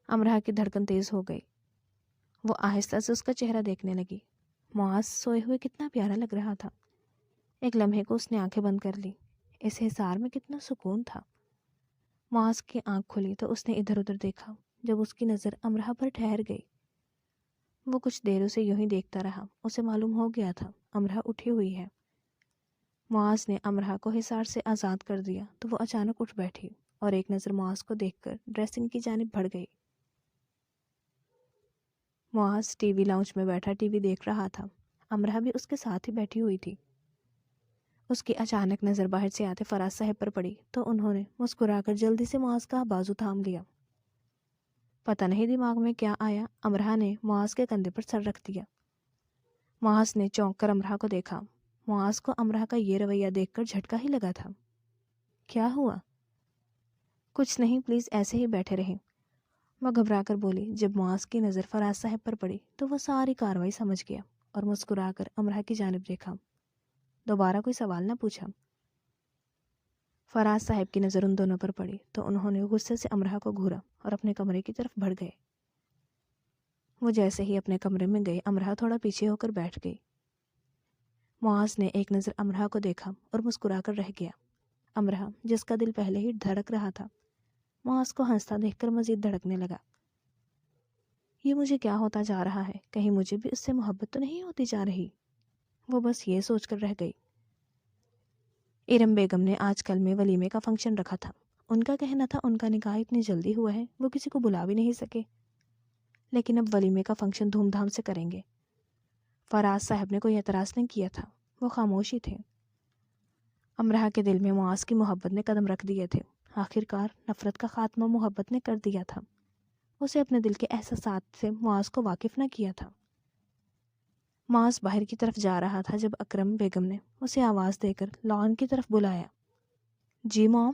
[SPEAKER 1] امرہ کی دھڑکن تیز ہو گئی۔ وہ آہستہ سے اس کا چہرہ دیکھنے لگی۔ معاذ سوئے ہوئے کتنا پیارا لگ رہا تھا۔ ایک لمحے کو اس نے آنکھیں بند کر لی۔ اس حصار میں کتنا سکون تھا۔ معاذ کی آنکھ کھلی تو اس نے ادھر ادھر دیکھا۔ جب اس کی نظر امرہ پر ٹھہر گئی، وہ کچھ دیر اسے یوں ہی دیکھتا رہا۔ اسے معلوم ہو گیا تھا امرہ اٹھی ہوئی ہے۔ معاذ نے امرہ کو حصار سے آزاد کر دیا تو وہ اچانک اٹھ بیٹھی اور ایک نظر معاذ کو دیکھ کر ڈریسنگ کی جانب بڑھ گئی۔ معاذ ٹی وی لاؤنج میں بیٹھا ٹی وی دیکھ رہا تھا۔ امرہ بھی اس کے ساتھ ہی بیٹھی ہوئی تھی۔ اس کی اچانک نظر باہر سے آتے فراز صاحب پر پڑی تو انہوں نے مسکرا کر جلدی سے معاذ کا بازو تھام لیا۔ پتہ نہیں دماغ میں کیا آیا، امرہ نے معاذ کے کندھے پر سر رکھ دیا۔ معاذ نے چونک کر امرہ کو دیکھا۔ معاذ کو امرہ کا یہ رویہ دیکھ کر جھٹکا ہی لگا تھا۔ کیا ہوا؟ کچھ نہیں، پلیز ایسے ہی بیٹھے رہیں، وہ گھبرا کر بولی۔ جب معاذ کی نظر فراز صاحب پر پڑی تو وہ ساری کارروائی سمجھ گیا اور مسکرا کر امرہ کی جانب دیکھا۔ دوبارہ کوئی سوال نہ پوچھا۔ فراز صاحب کی نظر ان دونوں پر پڑی تو انہوں نے غصے سے امرہ کو گھورا اور اپنے کمرے کی طرف بڑھ گئے۔ وہ جیسے ہی اپنے کمرے میں گئے، امرہ تھوڑا پیچھے ہو کر بیٹھ گئی۔ معاذ نے ایک نظر امرہ کو دیکھا اور مسکرا کر رہ گیا۔ امرہ، جس کا دل پہلے ہی دھڑک رہا تھا، معاذ کو ہنستا دیکھ کر مزید دھڑکنے لگا۔ یہ مجھے کیا ہوتا جا رہا ہے؟ کہیں مجھے بھی اس سے محبت تو نہیں ہوتی جا رہی؟ وہ بس یہ سوچ کر رہ گئی۔ ارم بیگم نے آج کل میں ولیمے کا فنکشن رکھا تھا۔ ان کا کہنا تھا ان کا نکاح اتنی جلدی ہوا ہے وہ کسی کو بلا بھی نہیں سکے، لیکن اب ولیمے کا فنکشن دھوم دھام سے کریں گے۔ فراز صاحب نے کوئی اعتراض نہیں کیا تھا، وہ خاموش ہی تھے۔ امرہ کے دل میں معاذ کی محبت نے قدم رکھ دیے تھے۔ آخرکار نفرت کا خاتمہ محبت نے کر دیا تھا۔ اسے اپنے دل کے احساسات سے معاذ کو واقف نہ کیا تھا۔ معاذ باہر کی طرف جا رہا تھا جب اکرم بیگم نے اسے آواز دے کر لان کی طرف بلایا۔ جی موم،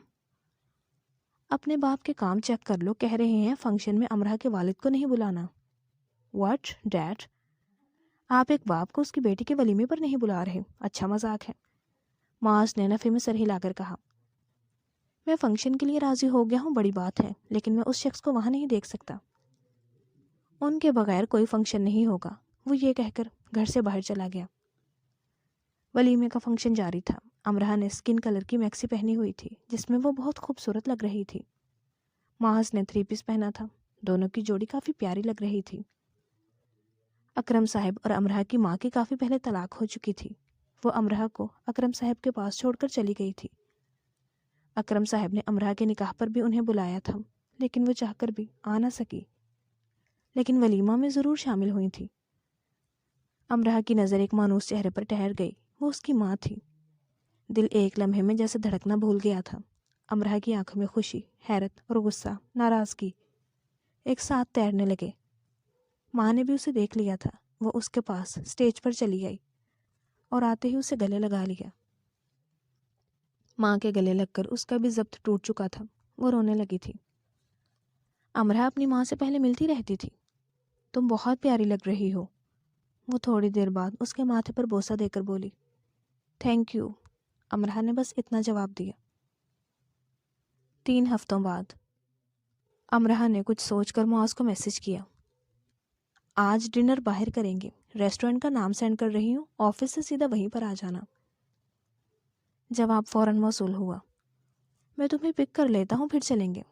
[SPEAKER 1] اپنے باپ کے کام چیک کر لو، کہہ رہے ہیں فنکشن میں امرہ کے والد کو نہیں بلانا۔ What did? آپ ایک باپ کو اس کی بیٹی کے ولیمے پر نہیں بلا رہے؟ اچھا مذاق ہے، معاذ نے نفی میں سر ہلا کر کہا۔ میں فنکشن کے لیے راضی ہو گیا ہوں، بڑی بات ہے، لیکن میں اس شخص کو وہاں نہیں دیکھ سکتا۔ ان کے بغیر کوئی فنکشن نہیں ہوگا، وہ یہ کہہ کر گھر سے باہر چلا گیا۔ ولیمے کا فنکشن جاری تھا۔ امرہ نے اسکن کلر کی میکسی پہنی ہوئی تھی جس میں وہ بہت خوبصورت لگ رہی تھی۔ معاذ نے 3 پیس پہنا تھا۔ دونوں کی جوڑی کافی پیاری لگ رہی تھی۔ اکرم صاحب اور امرہ کی ماں کی کافی پہلے طلاق ہو چکی تھی۔ وہ امرہ کو اکرم صاحب کے پاس چھوڑ کر چلی گئی تھی۔ اکرم صاحب نے امرہ کے نکاح پر بھی انہیں بلایا تھا، لیکن وہ چاہ کر بھی آ نہ سکی، لیکن ولیمہ میں ضرور شامل ہوئی تھی۔ امرہ کی نظر ایک مانوس چہرے پر ٹھہر گئی، وہ اس کی ماں تھی۔ دل ایک لمحے میں جیسے دھڑکنا بھول گیا تھا۔ امرہ کی آنکھوں میں خوشی، حیرت اور غصہ، ناراضگی ایک ساتھ تیرنے لگے۔ ماں نے بھی اسے دیکھ لیا تھا۔ وہ اس کے پاس اسٹیج پر چلی آئی اور آتے ہی اسے گلے لگا لیا۔ ماں کے گلے لگ کر اس کا بھی ضبط ٹوٹ چکا تھا، وہ رونے لگی تھی۔ امرہ اپنی ماں سے پہلے ملتی رہتی تھی۔ تم بہت پیاری لگ رہی ہو، وہ تھوڑی دیر بعد اس کے ماتھے پر بوسہ دے کر بولی۔ تھینک یو، امرہ نے بس اتنا جواب دیا۔ 3 ہفتوں بعد امرہ نے کچھ سوچ کر معاذ کو میسج کیا۔ آج ڈنر باہر کریں گے، ریسٹورنٹ کا نام سینڈ کر رہی ہوں، آفس سے سیدھا وہیں پر آ جانا۔ جواب فوراً موصول ہوا۔ میں تمہیں پک کر لیتا ہوں، پھر چلیں گے۔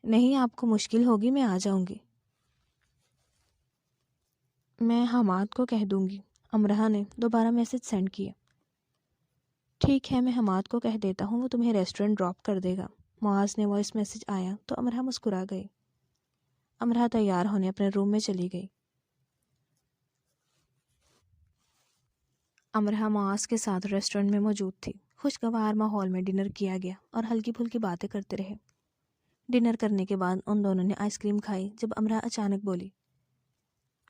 [SPEAKER 1] نہیں، آپ کو مشکل ہوگی، میں آ جاؤں گی۔ میں حماد کو کہہ دوں گی، امرہ نے دوبارہ میسج سینڈ کیا۔ ٹھیک ہے، میں حماد کو کہہ دیتا ہوں، وہ تمہیں ریسٹورنٹ ڈراپ کر دے گا۔ معاذ نے وائس میسج آیا تو امرہ مسکرا گئی۔ امرہ تیار ہونے اپنے روم میں چلی گئی۔ امرہ معاذ کے ساتھ ریسٹورنٹ میں موجود تھی۔ خوشگوار ماحول میں ڈنر کیا گیا اور ہلکی پھلکی باتیں کرتے رہے۔ ڈنر کرنے کے بعد ان دونوں نے آئس کریم کھائی جب امرہ اچانک بولی،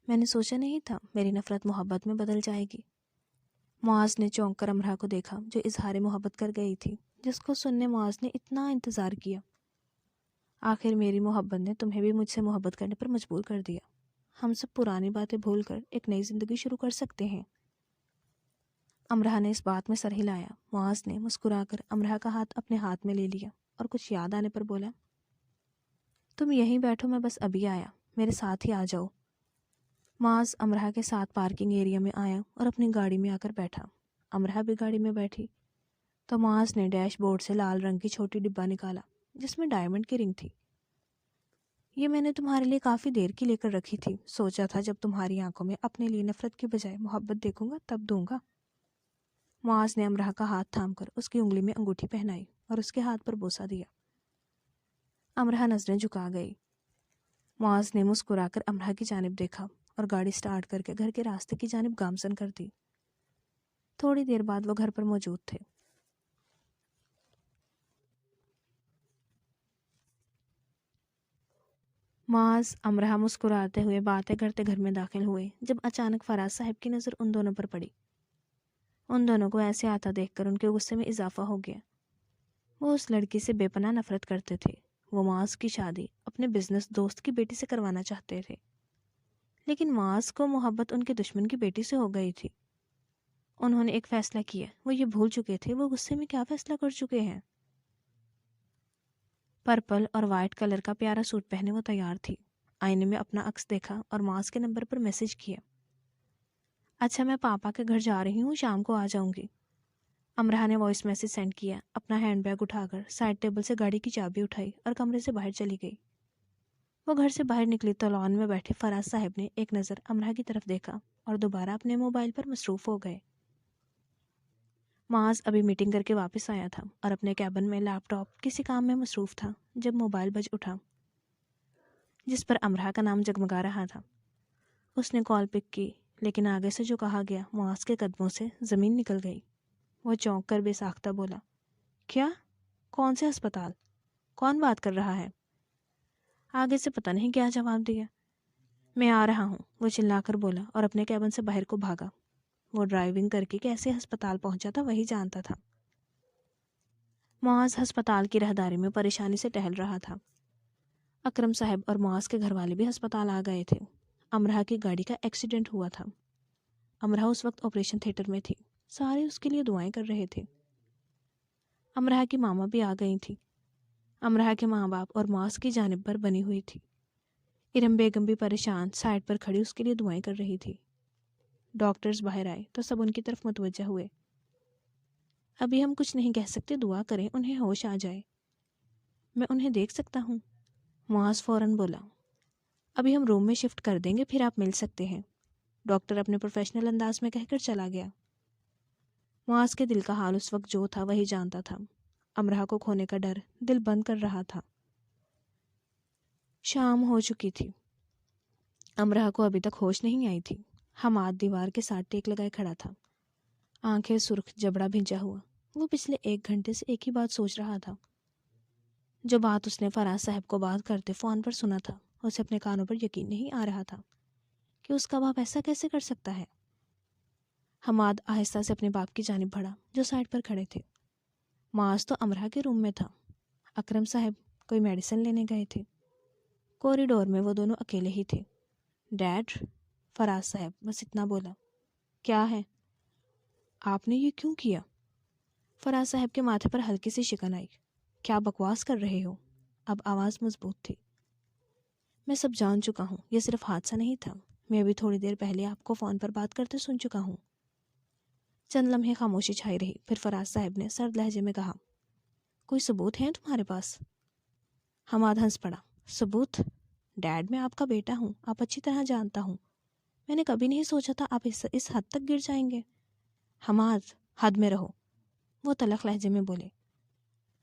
[SPEAKER 1] میں نے سوچا نہیں تھا میری نفرت محبت میں بدل جائے گی۔ معاذ نے چونک کر امرہ کو دیکھا جو اظہار محبت کر گئی تھی، جس کو سننے معاذ نے اتنا انتظار کیا۔ آخر میری محبت نے تمہیں بھی مجھ سے محبت کرنے پر مجبور کر دیا. ہم سب پرانی باتیں بھول کر ایک نئی زندگی شروع کر سکتے ہیں. امرہ نے اس بات میں سر ہلایا. معاذ نے مسکرا کر امرہ کا ہاتھ اپنے ہاتھ میں لے لیا اور کچھ یاد آنے پر بولا, تم یہیں بیٹھو, میں بس ابھی آیا, میرے ساتھ ہی آ جاؤ. معاذ امرہ کے ساتھ پارکنگ ایریا میں آیا اور اپنی گاڑی میں آ کر بیٹھا. امرہ بھی گاڑی میں بیٹھی تو معاذ نے ڈیش بورڈ سے لال رنگ کی چھوٹی ڈبہ نکالا جس میں ڈائمنڈ کی رنگ تھی. یہ میں نے تمہارے لیے کافی دیر کی لے کر رکھی تھی. سوچا تھا جب تمہاری آنکھوں میں اپنے لیے نفرت کی بجائے محبت دیکھوں گا تب دوں گا. معاذ نے امرہ کا ہاتھ تھام کر اس کی انگلی میں انگوٹھی پہنائی اور اس کے ہاتھ پر بوسہ دیا. امرہ نظریں جھکا گئی. معاذ نے مسکرا کر امرہ کی جانب دیکھا اور گاڑی سٹارٹ کر کے گھر کے راستے کی جانب گامزن کر دی. تھوڑی دیر بعد وہ گھر پر موجود تھے. معاذ امرہ مسکراتے ہوئے باتیں کرتے گھر میں داخل ہوئے جب اچانک فراز صاحب کی نظر ان دونوں پر پڑی. ان دونوں کو ایسے آتا دیکھ کر ان کے غصے میں اضافہ ہو گیا. وہ اس لڑکی سے بے پناہ نفرت کرتے تھے. وہ معاذ کی شادی اپنے بزنس دوست کی بیٹی سے کروانا چاہتے تھے, لیکن معاذ کو محبت ان کے دشمن کی بیٹی سے ہو گئی تھی. انہوں نے ایک فیصلہ کیا. وہ یہ بھول چکے تھے وہ غصے میں کیا فیصلہ کر چکے ہیں. پرپل اور وائٹ کلر کا پیارا سوٹ پہنے وہ تیار تھی. آئینے میں اپنا عکس دیکھا اور معاذ کے نمبر پر میسج کیا. اچھا, میں پاپا کے گھر جا رہی ہوں, شام کو آ جاؤں گی. امرہ نے وائس میسج سینڈ کیا. اپنا ہینڈ بیگ اٹھا کر سائڈ ٹیبل سے گاڑی کی چابی اٹھائی اور کمرے سے باہر چلی گئی. وہ گھر سے باہر نکلی تو لان میں بیٹھے فراز صاحب نے ایک نظر امرہ کی طرف دیکھا اور دوبارہ اپنے موبائل پر مصروف ہو گئے. معاذ ابھی میٹنگ کر کے واپس آیا تھا اور اپنے کیبن میں لیپ ٹاپ کسی کام میں مصروف تھا جب موبائل بج اٹھا جس پر امرہ کا نام جگمگا رہا تھا. اس نے کال پک کی, لیکن آگے سے جو کہا گیا معاذ کے قدموں سے زمین نکل گئی. وہ چونک کر بے ساختہ بولا, کیا؟ کون سے ہسپتال؟ کون بات کر رہا ہے؟ آگے سے پتہ نہیں کیا جواب دیا. میں آ رہا ہوں, وہ چلا کر بولا اور اپنے کیبن سے باہر کو بھاگا. وہ ڈرائیونگ کر کے کیسے ہسپتال پہنچا تھا وہی جانتا تھا. معاذ ہسپتال کی راہداری میں پریشانی سے ٹہل رہا تھا. اکرم صاحب اور معاذ کے گھر والے بھی ہسپتال آ گئے تھے. امرہ کی گاڑی کا ایکسیڈنٹ ہوا تھا. امرہ اس وقت آپریشن تھیٹر میں تھی. سارے اس کے لیے دعائیں کر رہے تھے. امرہ کی ماما بھی آ گئی تھی. امرہ کے ماں باپ اور معاذ کی جانب پر بنی ہوئی تھی. ارم بیگم بھی پریشان سائڈ پر کھڑی اس کے لیے دعائیں کر رہی تھی. ڈاکٹرز باہر آئے تو سب ان کی طرف متوجہ ہوئے. ابھی ہم کچھ نہیں کہہ سکتے, دعا کریں انہیں ہوش آ جائے. میں انہیں دیکھ سکتا ہوں؟ معاذ فوراً بولا. ابھی ہم روم میں شفٹ کر دیں گے, پھر آپ مل سکتے ہیں. ڈاکٹر اپنے پروفیشنل انداز میں کہہ کر چلا گیا. معاذ کے دل کا حال اس وقت جو تھا وہی جانتا تھا. امرہ کو کھونے کا ڈر دل بند کر رہا تھا. شام ہو چکی تھی. امرہ کو ابھی تک ہوش نہیں آئی تھی. حماد دیوار کے ساتھ ٹیک لگائے کھڑا تھا, آنکھیں سرخ, جبڑا بھیجا ہوا. وہ پچھلے 1 گھنٹے سے ایک ہی بات سوچ رہا تھا. جو بات اس نے فراز صاحب کو بات کرتے فون پر سنا تھا, اسے اپنے کانوں پر یقین نہیں آ رہا تھا کہ اس کا باپ ایسا کیسے کر سکتا ہے. حماد آہستہ سے اپنے باپ کی جانب بڑھا جو سائڈ پر کھڑے تھے. معاذ تو امرہ کے روم میں تھا. اکرم صاحب کوئی میڈیسن لینے گئے تھے. کوریڈور میں وہ دونوں اکیلے ہی تھے. ڈیڈ؟ فراز صاحب بس اتنا بولا. کیا ہے؟ آپ نے یہ کیوں کیا؟ فراز صاحب کے ماتھے پر ہلکی سی شکن آئی. کیا بکواس کر رہے ہو؟ اب آواز مضبوط تھی. میں سب جان چکا ہوں, یہ صرف حادثہ نہیں تھا. میں ابھی تھوڑی دیر پہلے آپ کو فون پر بات کرتے سن چکا ہوں. چند لمحے خاموشی چھائی رہی. پھر فراز صاحب نے سرد لہجے میں کہا, کوئی ثبوت ہیں تمہارے پاس؟ حماد ہنس پڑا. ثبوت؟ ڈیڈ میں آپ کا بیٹا ہوں, آپ اچھی طرح جانتا ہوں. میں نے کبھی نہیں سوچا تھا آپ اس حد تک گر جائیں گے. حماد حد میں رہو, وہ تلخ لہجے میں بولے.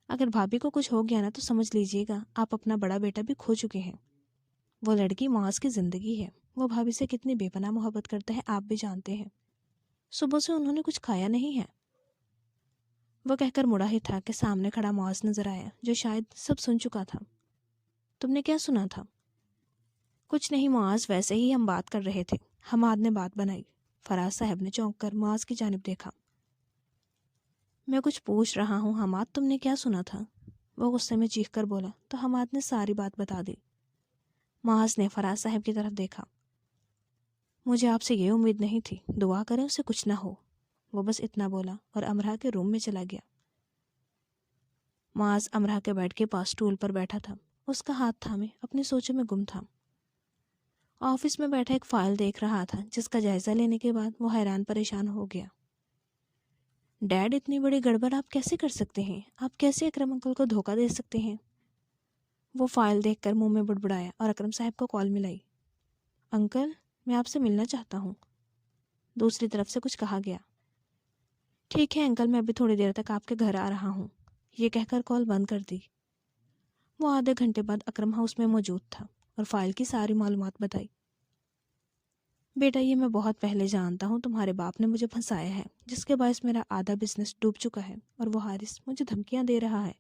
[SPEAKER 1] اگر بھابھی کو کچھ ہو گیا نا تو سمجھ لیجئے گا آپ اپنا بڑا بیٹا بھی کھو چکے ہیں. وہ لڑکی معاذ کی زندگی ہے. وہ بھابھی سے کتنی بے پناہ محبت کرتا ہے آپ بھی جانتے ہیں. صبح سے انہوں نے کچھ کھایا نہیں ہے. وہ کہہ کر مڑا ہی تھا کہ سامنے کھڑا معاذ نظر آیا جو شاید سب سن چکا تھا. تم نے کیا سنا تھا؟ کچھ نہیں معاذ, ویسے ہی ہم بات کر رہے تھے. حماد نے بات بنائی. فراز صاحب نے چونک کر معاذ کی جانب دیکھا. میں کچھ پوچھ رہا ہوں حماد, تم نے کیا سنا تھا؟
[SPEAKER 2] وہ غصے میں چیخ کر بولا تو حماد نے ساری بات بتا دی۔ معاذ نے فراز صاحب کی طرف دیکھا۔ مجھے آپ سے یہ امید نہیں تھی، دعا کریں اسے کچھ نہ ہو۔ وہ بس اتنا بولا اور امرا کے روم میں چلا گیا۔ معاذ امرا کے بیڈ کے پاس اسٹول پر بیٹھا تھا، اس کا ہاتھ تھامے اپنی سوچوں میں گم تھا۔ آفس میں بیٹھا ایک فائل دیکھ رہا تھا جس کا جائزہ لینے کے بعد وہ حیران پریشان ہو گیا۔ ڈیڈ، اتنی بڑی گڑبڑ آپ کیسے کر سکتے ہیں؟ آپ کیسے اکرم انکل کو دھوکہ دے سکتے ہیں؟ وہ فائل دیکھ کر منہ میں بڑبڑایا اور اکرم صاحب کو کال ملائی۔ انکل، میں آپ سے ملنا چاہتا ہوں۔ دوسری طرف سے کچھ کہا گیا۔ ٹھیک ہے انکل، میں ابھی تھوڑی دیر تک آپ کے گھر آ رہا ہوں، یہ کہہ کر کال بند کر دی۔ وہ آدھے گھنٹے بعد اکرم ہاؤس میں موجود تھا اور فائل کی ساری معلومات بتائی۔ بیٹا، یہ میں بہت پہلے جانتا ہوں تمہارے باپ نے مجھے پھنسایا ہے، جس کے باعث میرا آدھا بزنس ڈوب چکا ہے، اور وہ حارث مجھے دھمکیاں دے رہا ہے۔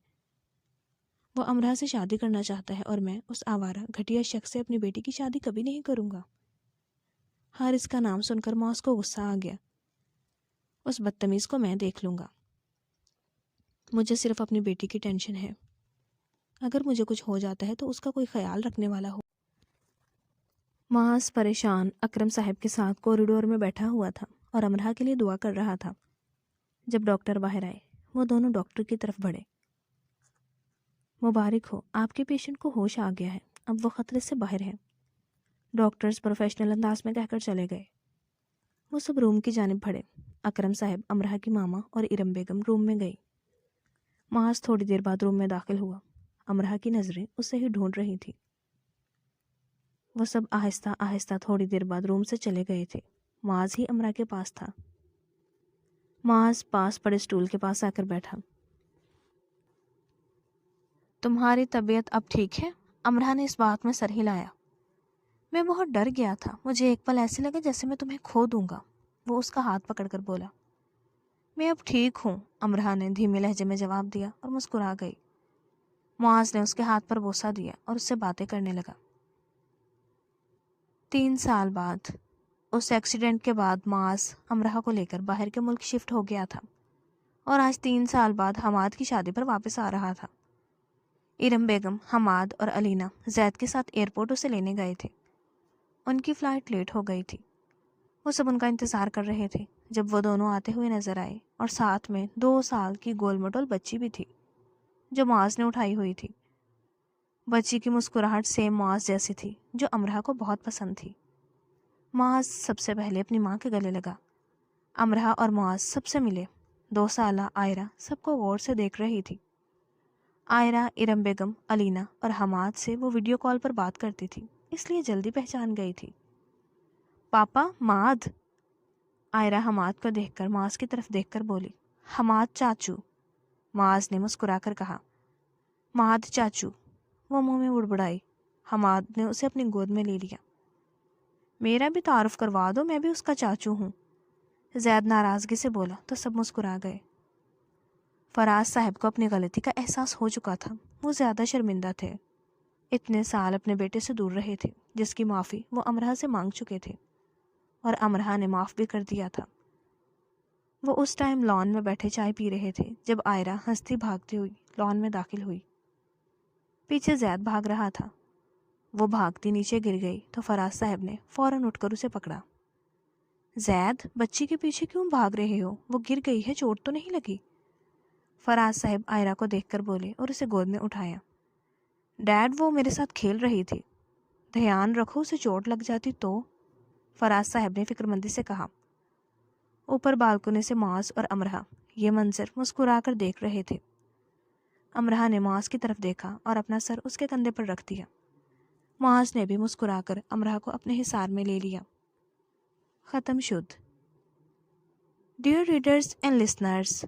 [SPEAKER 2] وہ امرا سے شادی کرنا چاہتا ہے اور میں اس آوارہ گھٹیا شخص سے اپنی بیٹی کی شادی کبھی نہیں کروں گا۔ حارث کا نام سن کر معاذ کو غصہ آ گیا۔ اس بدتمیز کو میں دیکھ لوں گا، مجھے صرف اپنی بیٹی کی ٹینشن ہے۔ اگر مجھے کچھ ہو جاتا ہے تو اس کا کوئی خیال رکھنے والا ہو۔ معاذ پریشان اکرم صاحب کے ساتھ کوریڈور میں بیٹھا ہوا تھا اور امرا کے لیے دعا کر رہا تھا۔ جب ڈاکٹر باہر آئے، وہ دونوں ڈاکٹر کی طرف بڑھے۔ مبارک ہو، آپ کے پیشنٹ کو ہوش آ گیا ہے، اب وہ خطرے سے باہر ہے، ڈاکٹرز پروفیشنل انداز میں کہہ کر چلے گئے۔ وہ سب روم کی جانب بڑھے۔ اکرم صاحب، امرا کی ماما اور ارم بیگم روم میں گئی۔ معاذ تھوڑی دیر بعد روم میں داخل ہوا۔ امرا کی نظریں اسے ہی ڈھونڈ رہی تھی۔ وہ سب آہستہ آہستہ تھوڑی دیر بعد روم سے چلے گئے تھے۔ معاذ ہی امرا کے پاس تھا۔ معاذ پاس پڑے اسٹول کے پاس آ کر بیٹھا۔ تمہاری طبیعت اب ٹھیک ہے؟ امرا نے اس بات میں سر ہلایا۔ میں بہت ڈر گیا تھا، مجھے ایک پل ایسے لگا جیسے میں تمہیں کھو دوں گا۔ وہ اس کا ہاتھ پکڑ کر بولا۔ میں اب ٹھیک ہوں، امرا نے دھیمے لہجے میں جواب دیا اور مسکرا گئی۔ معاذ نے اس کے ہاتھ پر بوسہ دیا اور اس سے باتیں کرنے لگا۔ 3 سال بعد، اس ایکسیڈنٹ کے بعد معاذ امرا کو لے کر باہر کے ملک شفٹ ہو گیا تھا اور آج 3 سال بعد حماد کی شادی پر واپس آ رہا تھا۔ ارم بیگم، حماد اور علینا زید کے ساتھ ایئرپورٹ اسے لینے گئے تھے۔ ان کی فلائٹ لیٹ ہو گئی تھی۔ وہ سب ان کا انتظار کر رہے تھے جب وہ دونوں آتے ہوئے نظر آئے، اور ساتھ میں 2 سال کی گول مٹول بچی بھی تھی جو معاذ نے اٹھائی ہوئی تھی۔ بچی کی مسکراہٹ سیم معاذ جیسی تھی، جو امرا کو بہت پسند تھی۔ معاذ سب سے پہلے اپنی ماں کے گلے لگا۔ امرا اور معاذ سب سے ملے۔ 2 سالہ آئرہ سب کو غور سے دیکھ رہی تھی۔ آئرہ ارم بیگم، علینا اور حماد سے وہ ویڈیو کال پر بات کرتی تھی، اس لیے جلدی پہچان گئی تھی۔ پاپا، ماد! آئرہ حماد کو دیکھ کر معاذ کی طرف دیکھ کر بولی۔ حماد چاچو، معاذ نے مسکرا کر کہا۔ ماد چاچو، وہ منہ میں بڑبڑائی۔ حماد نے اسے اپنی گود میں لے لیا۔ میرا بھی تعارف کروا دو، میں بھی اس کا چاچو ہوں، زید ناراضگی سے بولا تو سب مسکرا گئے۔ فراز صاحب کو اپنی غلطی کا احساس ہو چکا تھا، وہ زیادہ شرمندہ تھے۔ اتنے سال اپنے بیٹے سے دور رہے تھے، جس کی معافی وہ امرا سے مانگ چکے تھے، اور امرا نے معاف بھی کر دیا تھا۔ وہ اس ٹائم لان میں بیٹھے چائے پی رہے تھے جب آئرہ ہنستی بھاگتی ہوئی لان میں داخل ہوئی۔ پیچھے زید بھاگ رہا تھا۔ وہ بھاگتی نیچے گر گئی تو فراز صاحب نے فوراً اٹھ کر اسے پکڑا۔ زید، بچی کے پیچھے کیوں بھاگ رہے ہو؟ وہ گر گئی ہے، چوٹ تو نہیں لگی؟ فراز صاحب آئرہ کو دیکھ کر بولے اور اسے گود میں اٹھایا۔ ڈیڈ، وہ میرے ساتھ کھیل رہی تھی، دھیان رکھو، اسے چوٹ لگ جاتی تو؟ فراز صاحب نے فکر مندی سے کہا۔ اوپر بالکنی سے معاذ اور امرا یہ منظر مسکرا کر دیکھ رہے تھے۔ امرا نے معاذ کی طرف دیکھا اور اپنا سر اس کے کندھے پر رکھ دیا۔ معاذ نے بھی مسکرا کر امرا کو اپنے حصار میں لے لیا۔ ختم شد۔ ڈیئر ریڈرز اینڈ لسنرز،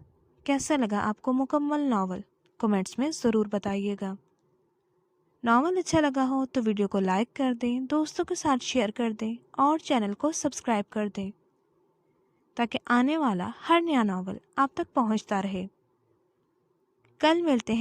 [SPEAKER 2] کیسا لگا آپ کو مکمل ناول؟ کمنٹس میں ضرور بتائیے گا۔ ناول اچھا لگا ہو تو ویڈیو کو لائک کر دیں، دوستوں کے ساتھ شیئر کر دیں اور چینل کو سبسکرائب کر دیں تاکہ آنے والا ہر نیا ناول آپ تک پہنچتا رہے۔ کل ملتے ہیں